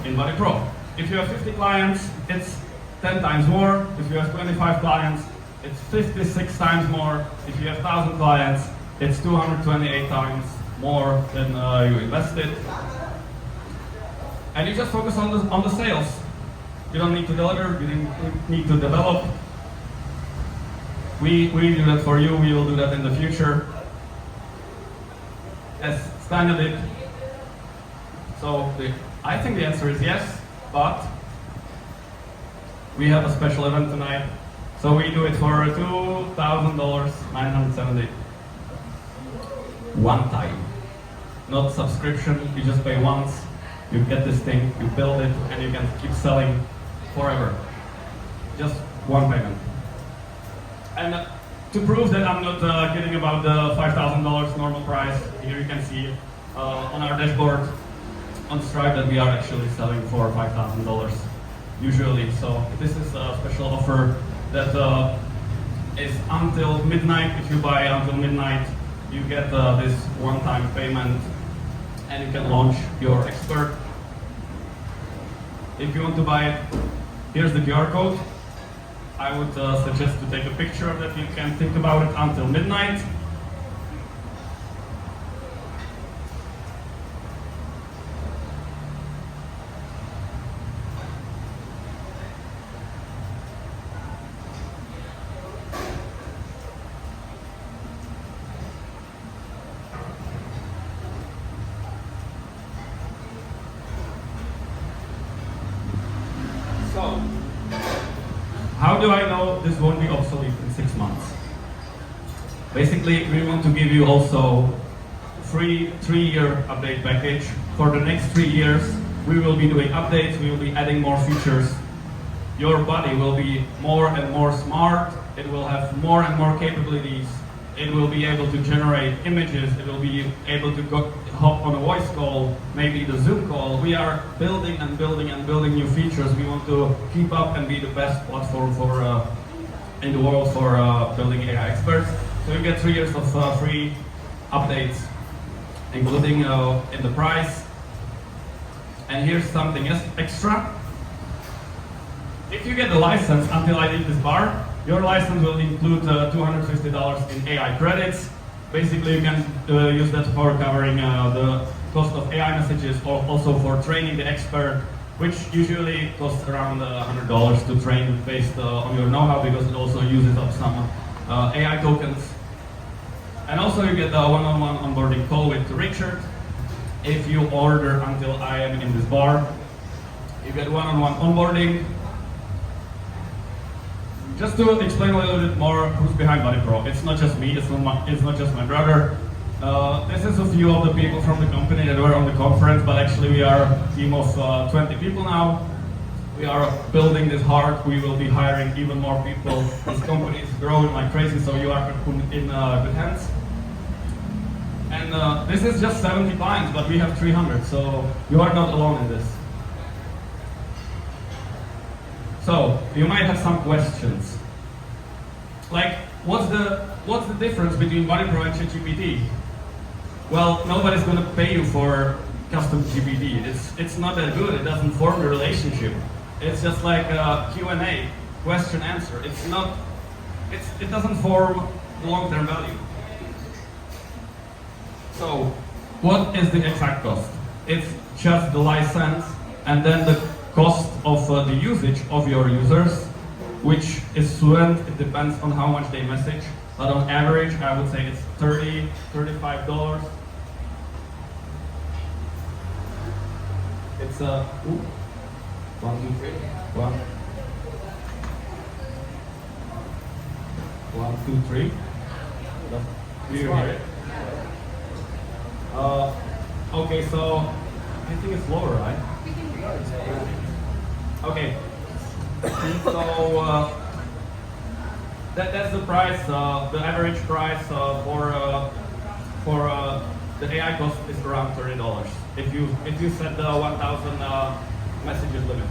in BuddyPro? If you have 50 clients, it's 10 times more. If you have 25 clients, it's 56 times more. If you have 1,000 clients, it's 228 times more than you invested. And you just focus on the sales. You don't need to deliver, you don't need to develop. We do that for you, we will do that in the future. As Stan did. So I think the answer is yes, but we have a special event tonight. So we do it for $2,000, $970. One time. Not subscription, you just pay once, you get this thing, you build it, and you can keep selling forever. Just one payment. And to prove that I'm not kidding about the $5,000 normal price, here you can see on our dashboard on Stripe that we are actually selling for $5,000 usually. So this is a special offer that is until midnight. If you buy until midnight, you get this one-time payment and you can launch your expert. If you want to buy it, here's the QR code. I would suggest to take a picture of that. You can think about it until midnight. So, how do I know this won't be obsolete in 6 months? Basically, we want to give you also free 3-year update package. For the next 3 years, we will be doing updates, we will be adding more features. Your body will be more and more smart, it will have more and more capabilities, it will be able to generate images, it will be able to hop on a voice call, maybe the Zoom call. We are building and building and building new features. We want to keep up and be the best platform for in the world for building AI experts. So you get 3 years of free updates, including in the price. And here's something extra. If you get the license until I leave this bar, your license will include $250 in AI credits. Basically, you can use that for covering the cost of AI messages, or also for training the expert, which usually costs around $100 to train based on your know-how, because it also uses up some AI tokens. And also you get a one-on-one onboarding call with Richard. If you order until I am in this bar, you get one-on-one onboarding. Just to explain a little bit more who's behind BuddyPro. It's not just me, it's not just my brother. This is a few of the people from the company that were on the conference, but actually we are a team of 20 people now. We are building this hard, we will be hiring even more people. This company is growing like crazy, so you are in good hands. And this is just 70 clients, but we have 300, so you are not alone in this. So, you might have some questions. Like, what's the difference between BuddyPro and ChatGPT? Well, nobody's gonna pay you for custom GPT. It's not that good, it doesn't form a relationship. It's just like a Q&A, question answer. It doesn't form long-term value. So, what is the exact cost? It's just the license and then the cost of the usage of your users, which is fluent. It depends on how much they message, but on average I would say it's $30, $35. It's a 1, 2, 3, 1, 1, 2, 3. Do you hear it? Okay, so I think it's lower, right? Okay, so that's the price. The average price for the AI cost is around $30. If you set the 1,000 messages limit.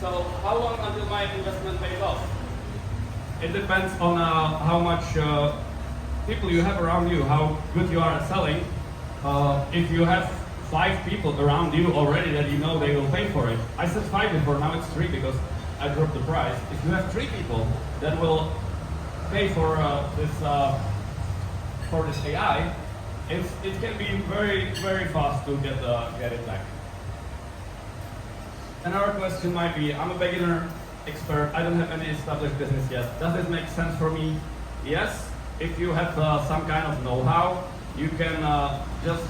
So how long until my investment pays off? It depends on how much people you have around you, how good you are at selling. If you have 5 people around you already that you know they will pay for it. I said 5 before, now it's 3 because I dropped the price. If you have 3 people that will pay for this AI, it can be very, very fast to get it back. Another question might be, I'm a beginner expert, I don't have any established business yet. Does it make sense for me? Yes, if you have some kind of know-how, you can just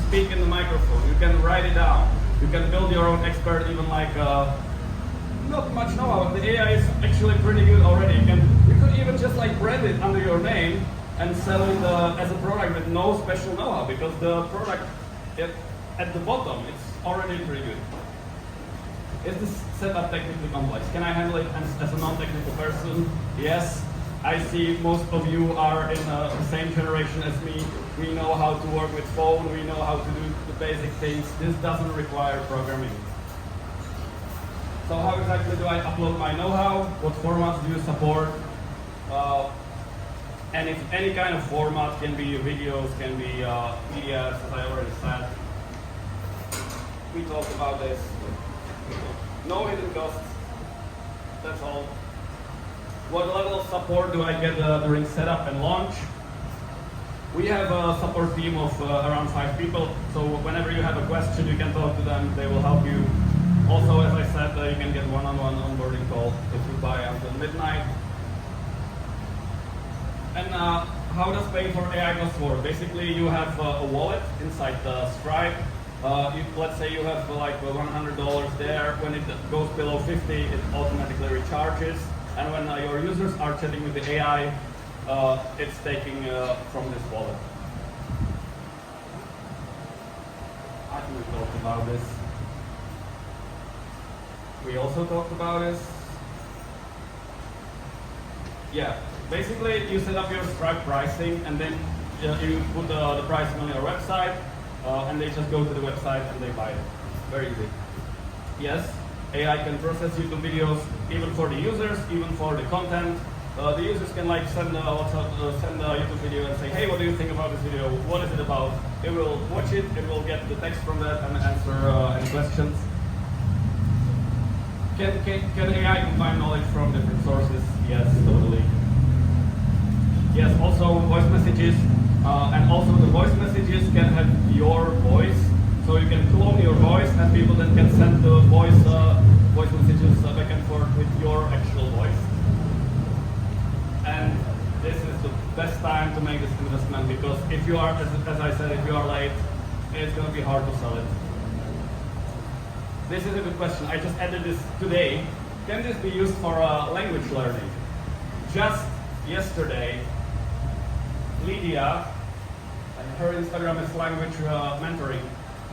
speak in the microphone, you can write it down, you can build your own expert, even like not much know-how. The AI is actually pretty good already. You could even just like brand it under your name and sell it as a product with no special know-how, because the product at the bottom, it's already pretty good. Is this setup technically complex? Can I handle it as a non-technical person? Yes. I see most of you are in the same generation as me. We know how to work with phone, we know how to do the basic things. This doesn't require programming. So how exactly do I upload my know-how? What formats do you support? And if any kind of format, can be videos, can be PDFs, as I already said. We talked about this. No hidden costs. That's all. What level of support do I get during setup and launch? We have a support team of around 5 people. So whenever you have a question, you can talk to them. They will help you. Also, as I said, you can get one-on-one onboarding call if you buy until midnight. And how does paying for AI costs work? Basically, you have a wallet inside the Stripe. Let's say you have like $100 there. When it goes below 50, it automatically recharges. And when your users are chatting with the AI, it's taking from this wallet. I think we talked about this. We also talked about this. Yeah, basically you set up your Stripe pricing, and then you put the pricing on your website, and they just go to the website and they buy it. Very easy. Yes, AI can process YouTube videos even for the users, even for the content. The users can like send a YouTube video and say, hey, what do you think about this video? What is it about? It will watch it, it will get the text from that and answer any questions. Can AI combine knowledge from different sources? Yes, totally. Yes, also voice messages. And also the voice messages can have your voice. So you can clone your voice and people then can send the voice messages back and forth with your actual voice. And this is the best time to make this investment, because if you are, as I said, if you are late, it's going to be hard to sell it. This is a good question. I just added this today. Can this be used for language learning? Just yesterday, Lydia, and her Instagram is language mentoring.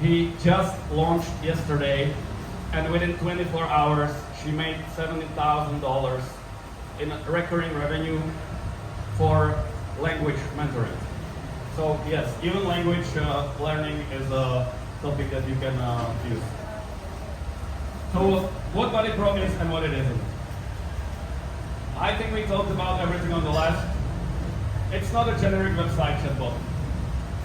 He just launched yesterday, and within 24 hours, she made $70,000 in recurring revenue for language mentoring. So yes, even language learning is a topic that you can use. So what BuddyPro is and what it isn't. I think we talked about everything on the left. It's not a generic website chatbot.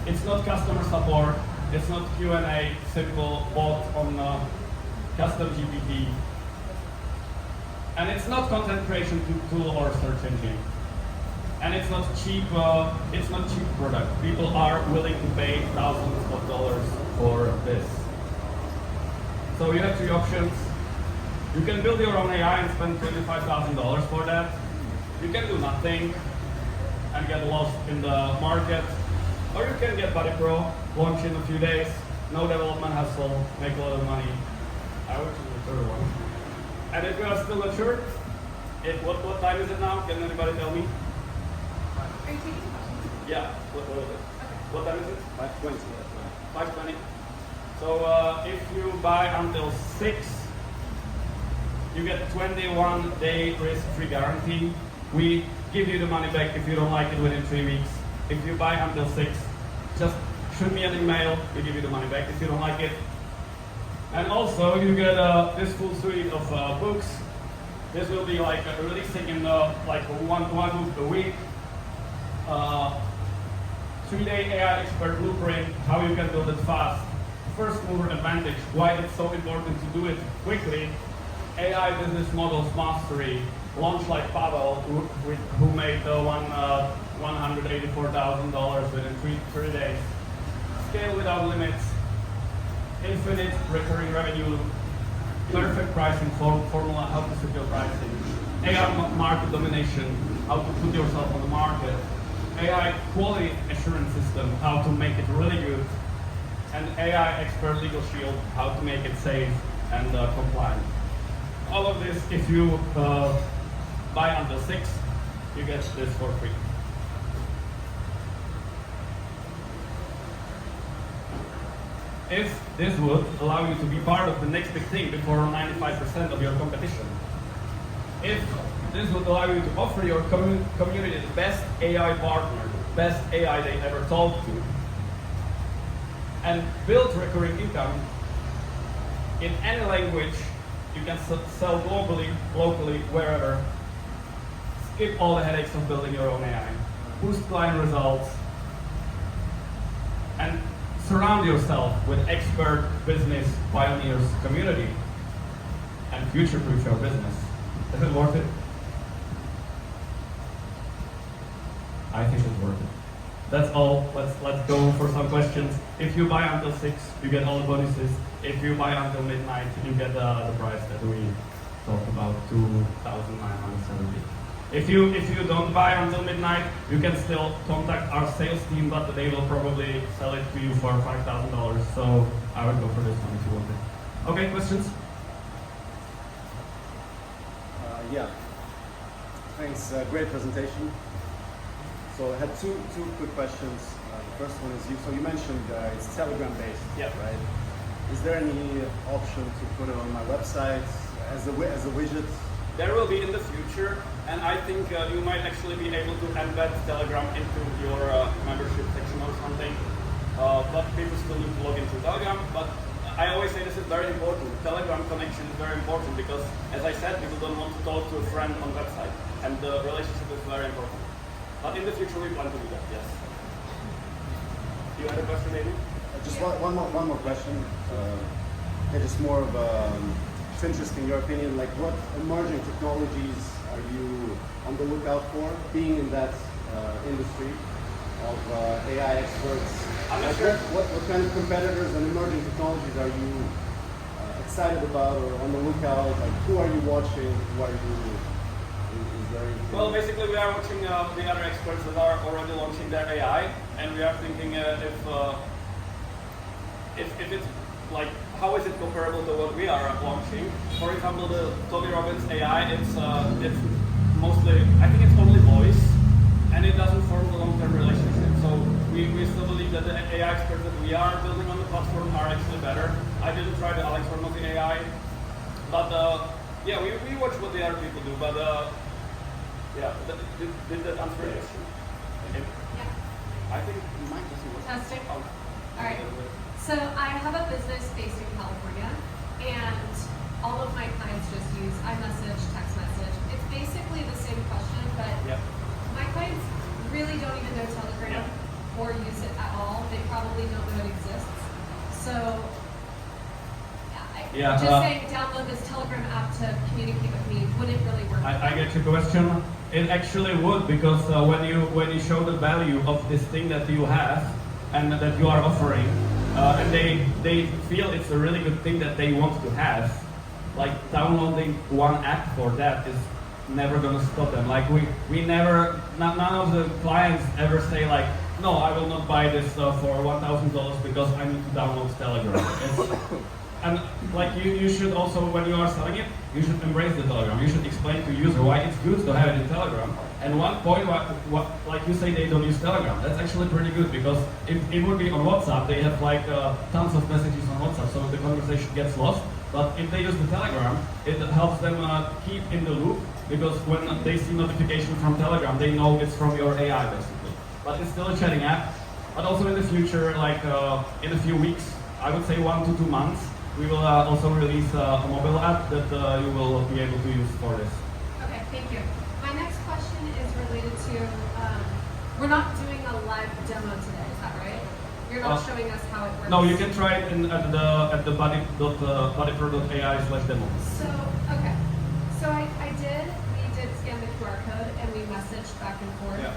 It's not customer support. It's not Q&A, simple bot on custom GPT. And it's not content creation tool or search engine. And it's not cheap product. People are willing to pay thousands of dollars for this. So you have 3 options. You can build your own AI and spend $25,000 for that. You can do nothing and get lost in the market. Or you can get BuddyPro, launch in a few days, no development hassle, make a lot of money. I would choose the third one. And if you are still not sure, what time is it now? Can anybody tell me? Are you taking questions? Yeah, what is it? Okay. What time is it? 5:20. 5:20. So if you buy until 6, you get 21-day risk-free guarantee. We give you the money back if you don't like it within 3 weeks. If you buy until 6, just shoot me an email, we give you the money back if you don't like it. And also you get this full suite of books. This will be like releasing in like one book a week. 3-day AI expert blueprint, how you can build it fast, first mover advantage, why it's so important to do it quickly. AI business models mastery, launch like Pavel, who made $184,000 within three days. Scale without limits, infinite recurring revenue, perfect pricing formula, how to secure pricing, AI market domination, how to put yourself on the market, AI quality assurance system, how to make it really good, and AI expert legal shield, how to make it safe and compliant. All of this, if you buy until 6, you get this for free. If this would allow you to be part of the next big thing before 95% of your competition, if this would allow you to offer your community the best AI partner, the best AI they ever talked to, and build recurring income in any language, you can sell globally, locally, wherever. Skip all the headaches of building your own AI. Boost client results. And surround yourself with expert business pioneers community and future-proof your business. Is it worth it? I think it's worth it. That's all. Let's go for some questions. If you buy until 6, you get all the bonuses. If you buy until midnight, you get the price that we talked about, 2,970. If you don't buy until midnight, you can still contact our sales team, but they will probably sell it to you for $5,000. So I would go for this one if you want it. Okay, questions? Yeah. Thanks. Great presentation. So I had two quick questions. The first one is you mentioned it's Telegram based, yeah, right? Is there any option to put it on my website as a widget? There will be in the future, and I think you might actually be able to embed Telegram into your membership section or something. But people still need to log into Telegram. But I always say this is very important. Telegram connection is very important because, as I said, people don't want to talk to a friend on website, and the relationship is very important. But in the future, we plan to do that. Yes. You had a question, maybe? Just one more question. Just more of it's interesting your opinion. Like, what emerging technologies are you on the lookout for? Being in that industry of AI experts, I'm not like sure. what kind of competitors and emerging technologies are you excited about or on the lookout? Like, who are you watching? Who are you? Well, basically, we are watching the other experts that are already launching their AI, and we are thinking if it's like, how is it comparable to what we are launching? For example, the Tony Robbins AI, it's mostly, I think it's only voice, and it doesn't form a long-term relationship. So we still believe that the AI experts that we are building on the platform are actually better. I didn't try the Alex Hormozy AI, but yeah, we watch what the other people do, but yeah, did that answer your question? Yeah. I think you might just see Testing. All right. So I have a business based in California, and all of my clients just use iMessage, text message. It's basically the same question, but my clients really don't even know Telegram or use it at all. They probably don't know it exists. So just saying download this Telegram app to communicate with me wouldn't really work. I get your question. It actually would, because when you show the value of this thing that you have and that you are offering, and they feel it's a really good thing that they want to have, like downloading one app for that is never gonna stop them. Like we never, none of the clients ever say like, no, I will not buy this for $1,000 because I need to download Telegram. And like you should also, when you are selling it, you should embrace the Telegram. You should explain to the user why it's good to have it in Telegram. And one point, like you say, they don't use Telegram. That's actually pretty good, because if it would be on WhatsApp, they have like tons of messages on WhatsApp, so the conversation gets lost. But if they use the Telegram, it helps them keep in the loop, because when they see notification from Telegram, they know it's from your AI basically. But it's still a chatting app. But also in the future, like in a few weeks, I would say 1 to 2 months, we will also release a mobile app that you will be able to use for this. Okay, thank you. My next question is related to, we're not doing a live demo today, is that right? You're not showing us how it works. No, you can try it at the buddypro.ai/demo. So, okay. So we did scan the QR code and we messaged back and forth. Yeah.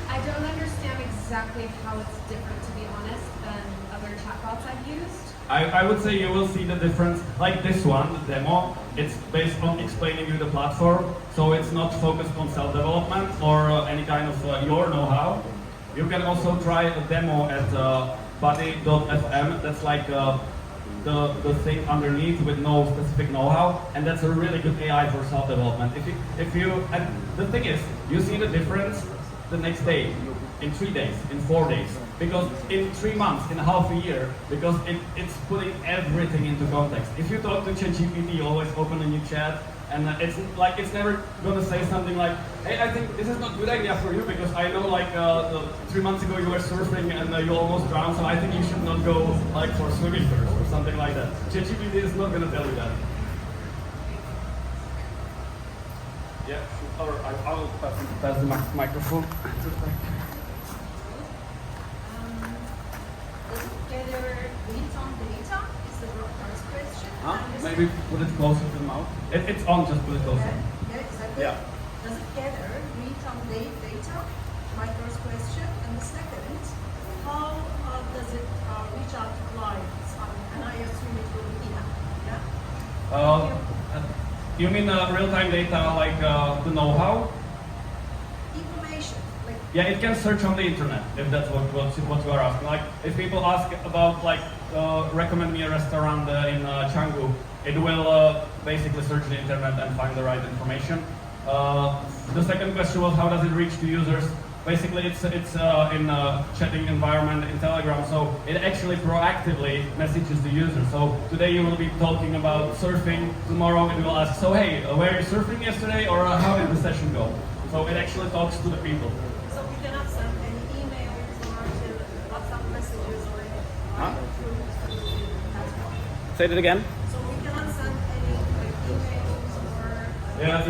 I don't understand exactly how it's different, to be honest, than other chatbots I've used. I would say you will see the difference, like this one, the demo, it's based on explaining you the platform, so it's not focused on self-development or any kind of your know-how. You can also try a demo at buddy.fm, that's like the thing underneath with no specific know-how, and that's a really good AI for self-development. And the thing is, you see the difference the next day, in 3 days, in 4 days, because in 3 months, in half a year, because it's putting everything into context. If you talk to ChatGPT, you always open a new chat, and it's never gonna say something like, hey, I think this is not a good idea for you because I know 3 months ago you were surfing and you almost drowned, so I think you should not go for swimming first or something like that. ChatGPT is not gonna tell you that. Yeah, or I will pass the microphone. Does it gather reads on data? Is the first question. Maybe put it closer to the mouth. It's on, just put it closer. Yeah, exactly. Yeah. Does it gather read on data? My first question. And the second, how does it reach out to clients? And I assume it will be email. Yeah. You mean real-time data, like the know-how? Information. Like Yeah, it can search on the internet, if that's what you are asking. Like, if people ask about, recommend me a restaurant in Canggu, it will basically search the internet and find the right information. The second question was, how does it reach to users? Basically, it's in a chatting environment in Telegram, so it actually proactively messages the user. So today you will be talking about surfing, tomorrow it will ask, so hey, were you surfing yesterday, or how did the session go? So it actually talks to the people. so we cannot send any emails or WhatsApp messages or anything. Huh? That's why. Say that again? So we cannot send any emails or Yeah,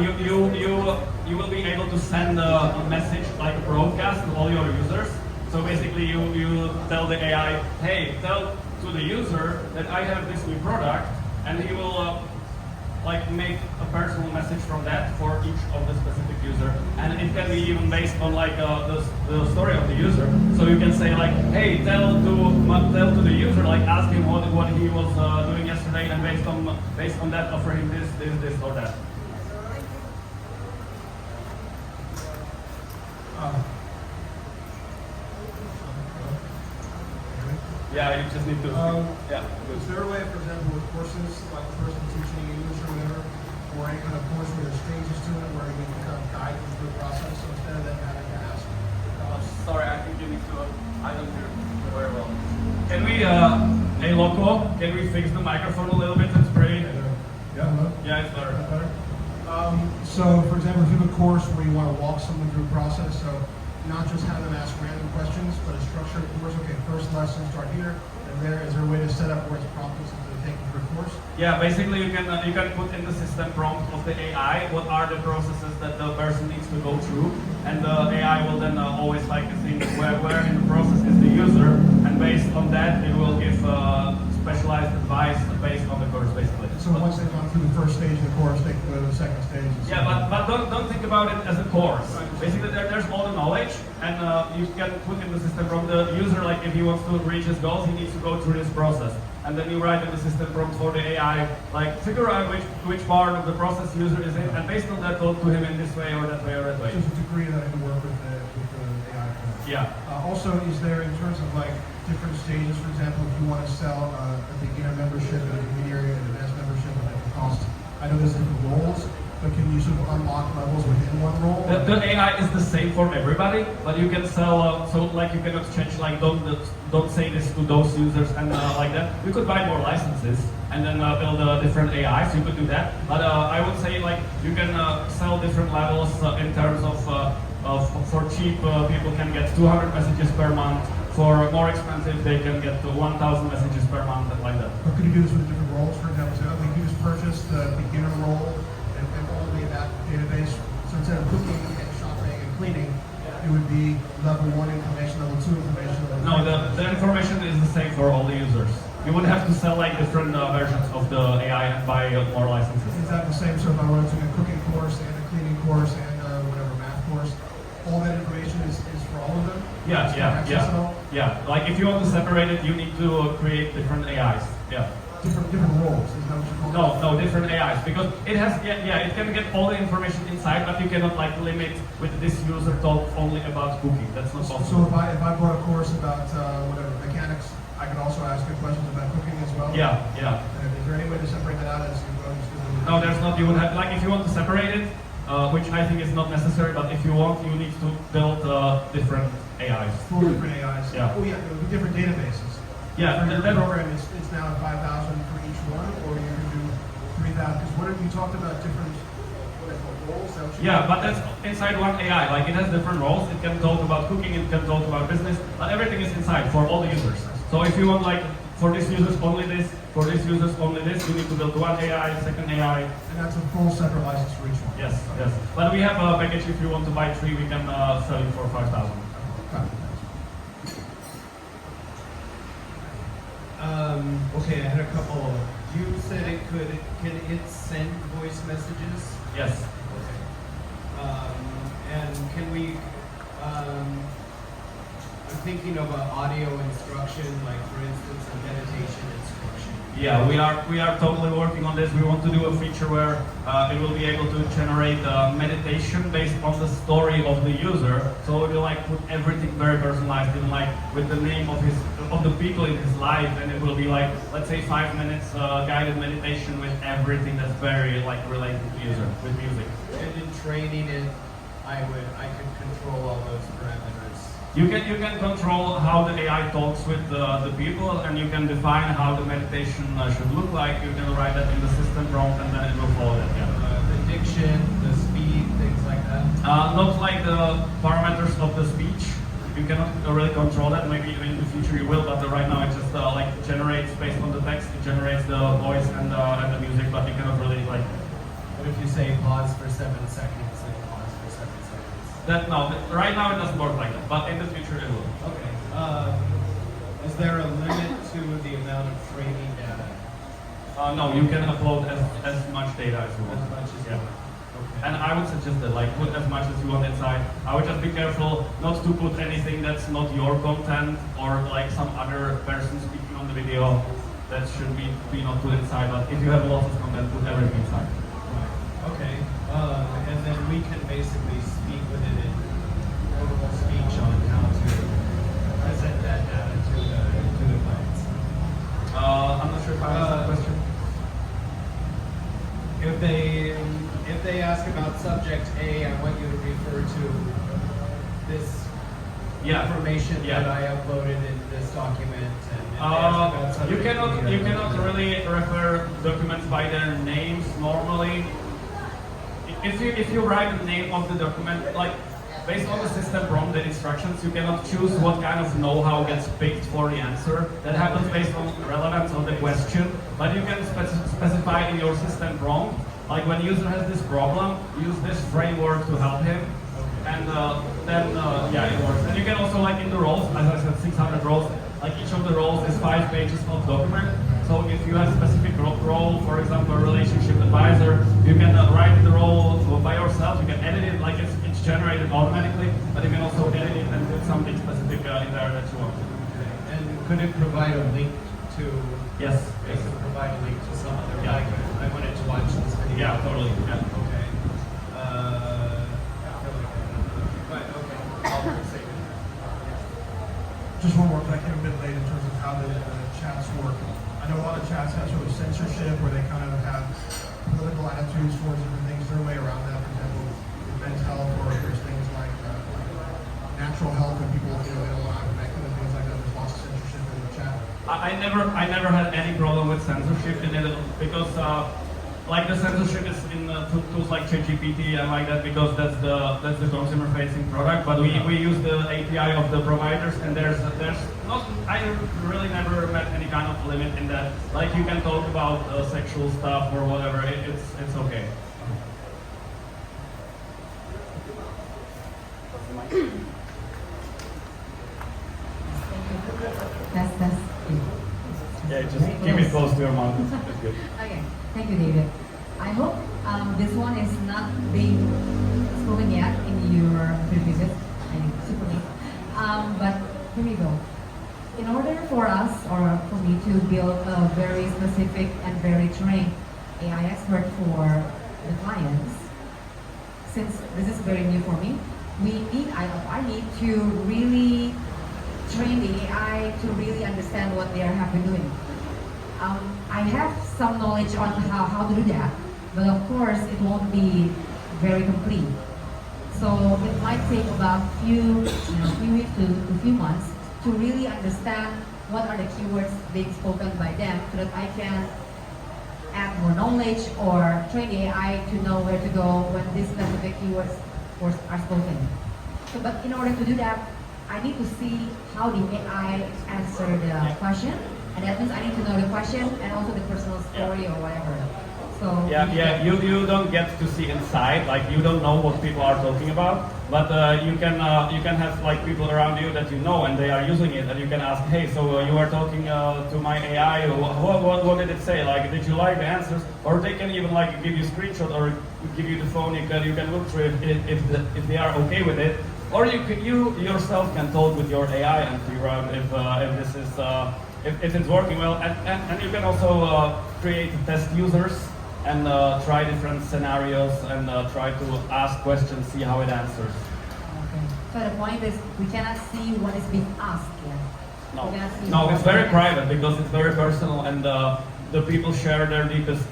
you will be able to send a message like a broadcast to all your users. So basically you tell the AI, hey, tell to the user that I have this new product, and he will make a personal message from that for each of the specific user. And it can be even based on the story of the user. So you can say hey, tell to the user, ask him what he was doing yesterday, and based on that offer him this or that. Yeah, you just need to. Yeah. Is there a way, for example, with courses, like the person teaching English or whatever, or any kind of course where there's strangers to it, where you can kind of guide them through the process, so instead of them having to ask? Sorry, I think you need to. I don't hear very well. Can we, hey Loco, can we fix the microphone a little bit? It's pretty. Yeah, hello? Yeah, it's better. Is that better? So, for example, if you have a course where you want to walk someone through a process, so not just have them ask random questions, but a structured course. Okay, first lesson, start here, and there. Is there a way to set up where it's prompted so they take you through a course? Yeah, basically you can put in the system prompt of the AI what are the processes that the person needs to go through, and the AI will then always think where in the process is the user, and based on that it will give specialized advice based on the course, basically. So once they've gone through the first stage of the course, they can go to the second stage. Yeah, but don't think about it as a course. Basically, there's all the knowledge, and you can put in the system from the user, if he wants to reach his goals, he needs to go through this process. And then you write in the system prompt for the AI, figure out which part of the process user is in, and based on that, talk to him in this way or that way or that way. Just a degree that I can work with the AI. Yeah. Also, is there, in terms of different stages, for example, if you want to sell a beginner membership, an intermediary, an advanced membership, at different cost? I know there's different roles, but can you sort of unlock levels within one role? The AI is the same for everybody, but you can sell, you cannot change, don't say this to those users and like that. You could buy more licenses and then build a different AI, so you could do that. But I would say you can sell different levels in terms of for cheap, people can get 200 messages per month. For more expensive, they can get 1,000 messages per month, and like that. Or could you do this with different roles? For example, say, okay, you just purchased the beginner role and only that database. So instead of cooking and shopping and cleaning, it would be level 1 information, level 2 information, the information is the same for all the users. You would have to sell like different versions of the AI and buy more licenses. Is that the same? So if I wanted to take a cooking course and a cleaning course and whatever math course, all that information is for all of them? Yeah, Just yeah, access it all? yeah. Like if you want to separate it, you need to create different AIs. Yeah. Different roles, is that what you call it? No, different AIs because it has it can get all the information inside, but you cannot like limit with this user talk only about cooking. That's not So possible. if I bought a course about whatever mechanics, I could also ask you questions about cooking as well. Yeah. And is there any way to separate that out as you go? No, there's not. You would have like if you want to separate it, which I think is not necessary. But if you want, you need to build different AIs. Full different AIs. Yeah. Oh yeah, there would be different databases. Yeah, For your then- program, it's now at 5,000 for each one, or you can do 3,000. Because what if you talked about different what are they called, roles? Is that what you Yeah, call but it? that's inside one AI. Like it has different roles. It can talk about cooking. It can talk about business. But everything is inside for all the users. So if you want like for these users only this, for these users only this, you need to build one AI, second AI. And that's a full separate license for each one. Yes. But we have a package. If you want to buy 3, we can sell it for 5,000. Got it. Okay, I had a couple. You said can it send voice messages? Yes. And can we, I'm thinking of an audio instruction, like for instance, a meditation instruction. Yeah, we are totally working on this. We want to do a feature where it will be able to generate meditation based on the story of the user. So it will like put everything very personalized, in like with the name of the people in his life, and it will be like let's say 5 minutes guided meditation with everything that's very like related to the user with music. And in training it, I could control all those parameters. You can control how the AI talks with the people, and you can define how the meditation should look like. You can write that in the system prompt, and then it will follow that. Yeah. The diction, the speed, things like that. Not like the parameters of the speech. You cannot really control that. Maybe in the future you will, but right now it just like generates based on the text. It generates the voice and the music, but you cannot really like. What if you say pause for 7 seconds and pause for 7 seconds? That no. Right now it doesn't work like that, but in the future it will. Okay. Is there a limit to the amount of training data? No, you can upload as much data as you want. As much as you Yeah. want. Okay. And I would suggest that, like, put as much as you want inside. I would just be careful not to put anything that's not your content or like some other person speaking on the video. That should be not put inside. But if you have lots of content, put everything inside. Right. Okay. And then we can basically speak with it in verbal speech on how to present that data to the clients. I'm not sure if I answered the question. If they ask about subject A, I want you to refer to this information that I uploaded in this document. And if they ask about You subject B, you I cannot want really refer documents by their names normally. If you write the name of the document, like based on the system prompt, the instructions, you cannot choose what kind of know-how gets picked for the answer. That happens based on relevance of the question, but you can specify in your system prompt, like when user has this problem, use this framework to help him, and then it works. And you can also like in the roles, as I said, 600 roles. Like each of the roles is 5 pages of document. So if you have a specific role, for example, a relationship advisor, you can write the role by yourself. You can edit it like it's generated automatically, but you can also edit it and put something specific in there that you want. And could it provide a link to? Yes. It could provide a link to some other. Yeah. I wanted to watch this video. Yeah, totally. Yeah. Okay. But okay. I'll save it. Just one more, but I came a bit late in terms of how the chats work. I know a lot of chats have sort of censorship where they kind of have political attitudes towards different things. Is there a way around that? For example, with men's health, or if there's things like natural health and people, they don't want to connect and things like that. There's lots of censorship in the chat. I never had any problem with censorship in it because like the censorship is in tools like ChatGPT and like that because that's the consumer facing product. But we use the API of the providers, and there's not, I really never met any kind of limit in that. Like you can talk about sexual stuff or whatever. It's okay. That's the mic. to your mouth. It's good. Okay, thank you, David. I hope this one is not being spoken yet in your previous. I think super neat. But here we go. In order for us or for me to build a very specific and very trained AI expert for the clients, since this is very new for me, I need to really train the AI to really understand what they have been doing. I have some knowledge on how to do that, but of course it won't be very complete. So it might take about few weeks to few months to really understand what are the keywords being spoken by them, so that I can add more knowledge or train the AI to know where to go when these specific keywords are spoken. So, but in order to do that, I need to see how the AI answer the question, and that means I need to know the question and also the personal story or whatever. So you don't get to see inside, like you don't know what people are talking about, but you can have like people around you that you know and they are using it, and you can ask, hey, so you are talking to my AI, what did it say? Like, did you like the answers? Or they can even like give you a screenshot or give you the phone. You can look through if they are okay with it, or you yourself can talk with your AI and figure out if this is if it's working well, and you can also create test users and try different scenarios and try to ask questions, see how it answers. Okay. So the point is, we cannot see what is being asked yet. No, it's very private because it's very personal, and the people share their deepest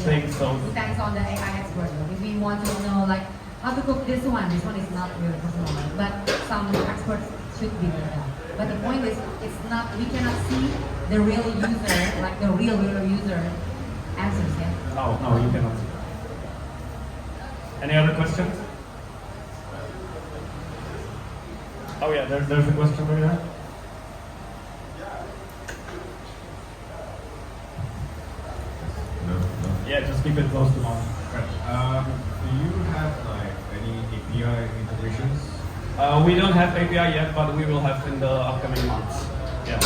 things. So depends on the AI expert. If we want to know like how to cook this one is not really personal, but some experts should be like that. But the point is, we cannot see the real user, like the real user answers, yeah? No, you cannot. Any other questions? Oh yeah, there's a question over there. No. Yeah, just keep it close to mouth. Right. Do you have like any API integrations? We don't have API yet, but we will have in the upcoming months. Yeah.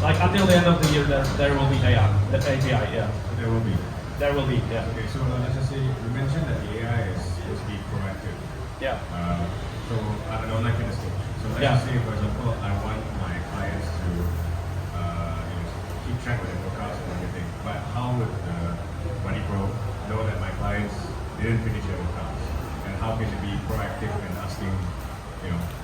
Like until the end of the year, there will be AI, the API, yeah. There will be. There will be, yeah. Okay, so let's just say you mentioned that the AI is supposed to be proactive. Yeah. So I don't know, like in a stage. So let's just say, for example, I want my clients to keep track of their forecast and everything. But how would BuddyPro know that my clients didn't finish their workouts? And how can they be proactive in asking,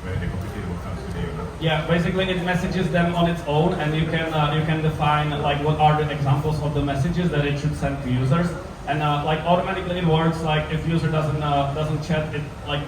whether they completed the workouts today or not? Yeah, basically it messages them on its own, and you can define like what are the examples of the messages that it should send to users, and like automatically it works. Like if user doesn't chat, it like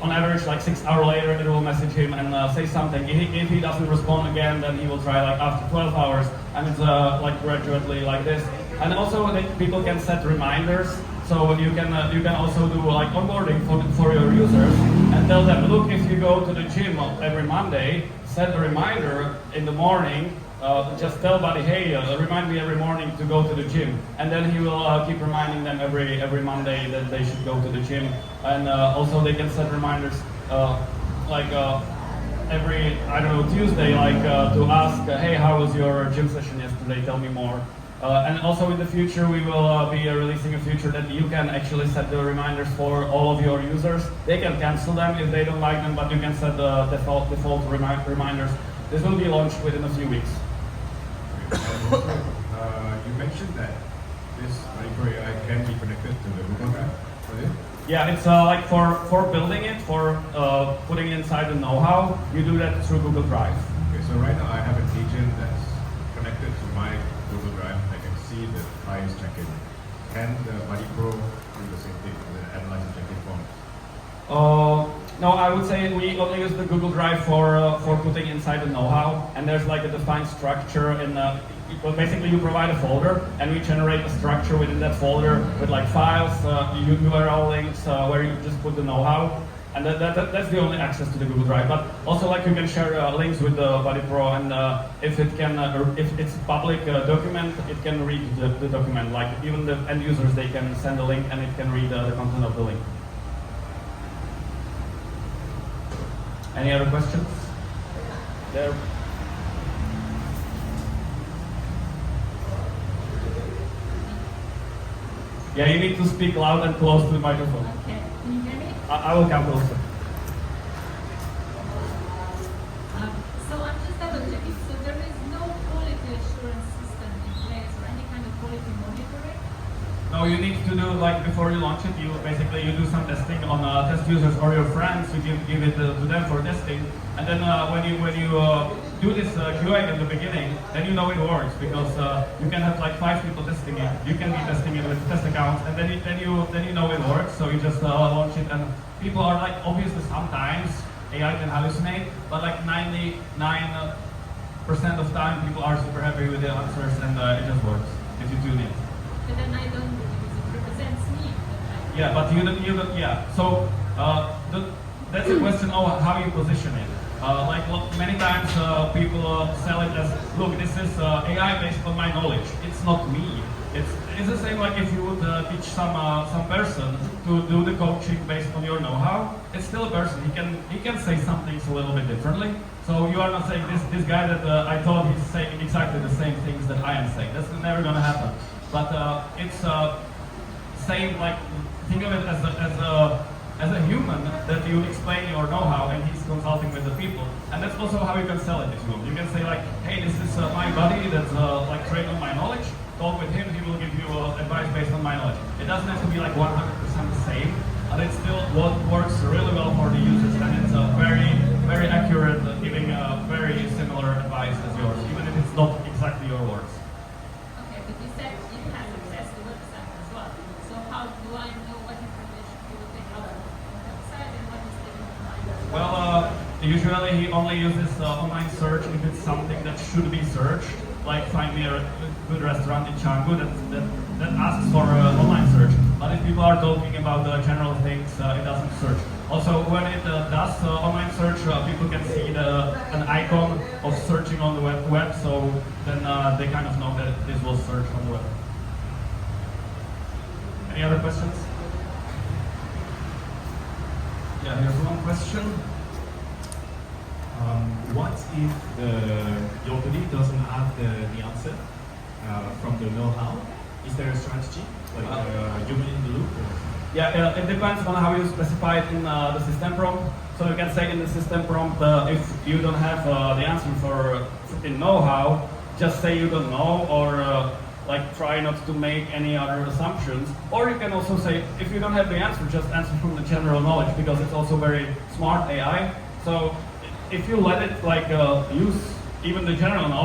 on average like 6 hours later it will message him and say something. If he doesn't respond again, then he will try like after 12 hours, and it's like gradually like this. And also people can set reminders. So you can also do like onboarding for your users and tell them, look, if you go to the gym every Monday, set a reminder in the morning. Just tell Buddy, hey, remind me every morning to go to the gym, and then he will keep reminding them every Monday that they should go to the gym. And also they can set reminders every Tuesday, to ask, hey, how was your gym session yesterday? Tell me more. And also in the future, we will be releasing a feature that you can actually set the reminders for all of your users. They can cancel them if they don't like them, but you can set the default reminders. This will be launched within a few weeks. You mentioned that this BuddyPro AI can be connected to the Google Drive. Is it? Yeah, it's like for building it, for putting inside the know-how, you do that through Google Drive. Okay, so right now I have an agent that's connected to my Google Drive. I can see the client's check-in. Can the BuddyPro do the same thing, analyze the check-in forms? No, I would say we only use the Google Drive for putting inside the know-how, and there's like a defined structure in. Well, basically, you provide a folder, and we generate a structure within that folder with like files, URL links, where you just put the know-how, and that's the only access to the Google Drive. But also, like you can share links with the BuddyPro, and if it's public document, it can read the document. Like even the end users, they can send a link, and it can read the content of the link. Any other questions? There. Yeah, you need to speak loud and close to the microphone. Okay, can you hear me? I will come closer. So I'm just double checking. So there is no quality assurance system in place or any kind of quality monitoring? No, you need to do, like, before you launch it, you do some testing on test users or your friends. You give it to them for testing, and then when you do this QA in the beginning, then you know it works because you can have like 5 people testing it. You can be testing it with test accounts, and then you know it works. So you just launch it, and people are like, obviously sometimes AI can hallucinate, but like 99% of time people are super happy with the answers, and it just works if you tune it. But then I don't because it represents me. Yeah, but you don't, yeah. So that's a question of how you position it. Many times people sell it as, look, this is AI based on my knowledge. It's not me. It's the same like if you would teach some person to do the coaching based on your know-how. It's still a person. He can say some things a little bit differently. So you are not saying this guy that I thought he's saying exactly the same things that I am saying. That's never gonna happen. But it's same, like, think of it as a human that you explain your know-how and he's consulting with the people. And that's also how you can sell it if you want. You can say like, hey, this is my buddy that's like trained on my knowledge. Talk with him, he will give you advice based on my knowledge. It doesn't have to be like 100% the same, but it's still what works really well for the users, and it's very, very accurate, giving very similar advice as yours, even if it's not exactly your words. Okay, but you said you have access to the website as well. So how do I know what information you will take out of the website and what is taken online? Well, usually he only uses online search if it's something that should be searched, like find me a good restaurant in Canggu that asks for online search. But if people are talking about general things, it doesn't search. Also, when it does online search, people can see an icon of searching on the web, so then they kind of know that this was searched on the web. Any other questions? Yeah, here's one question. What if your colleague doesn't have the answer from the know-how? Is there a strategy, like human in the loop? Yeah, it depends on how you specify it in the system prompt. So you can say in the system prompt, if you don't have the answer for in know-how, just say you don't know, or like try not to make any other assumptions. Or you can also say, if you don't have the answer, just answer from the general knowledge, because it's also very smart AI. So if you let it like use even the general knowledge,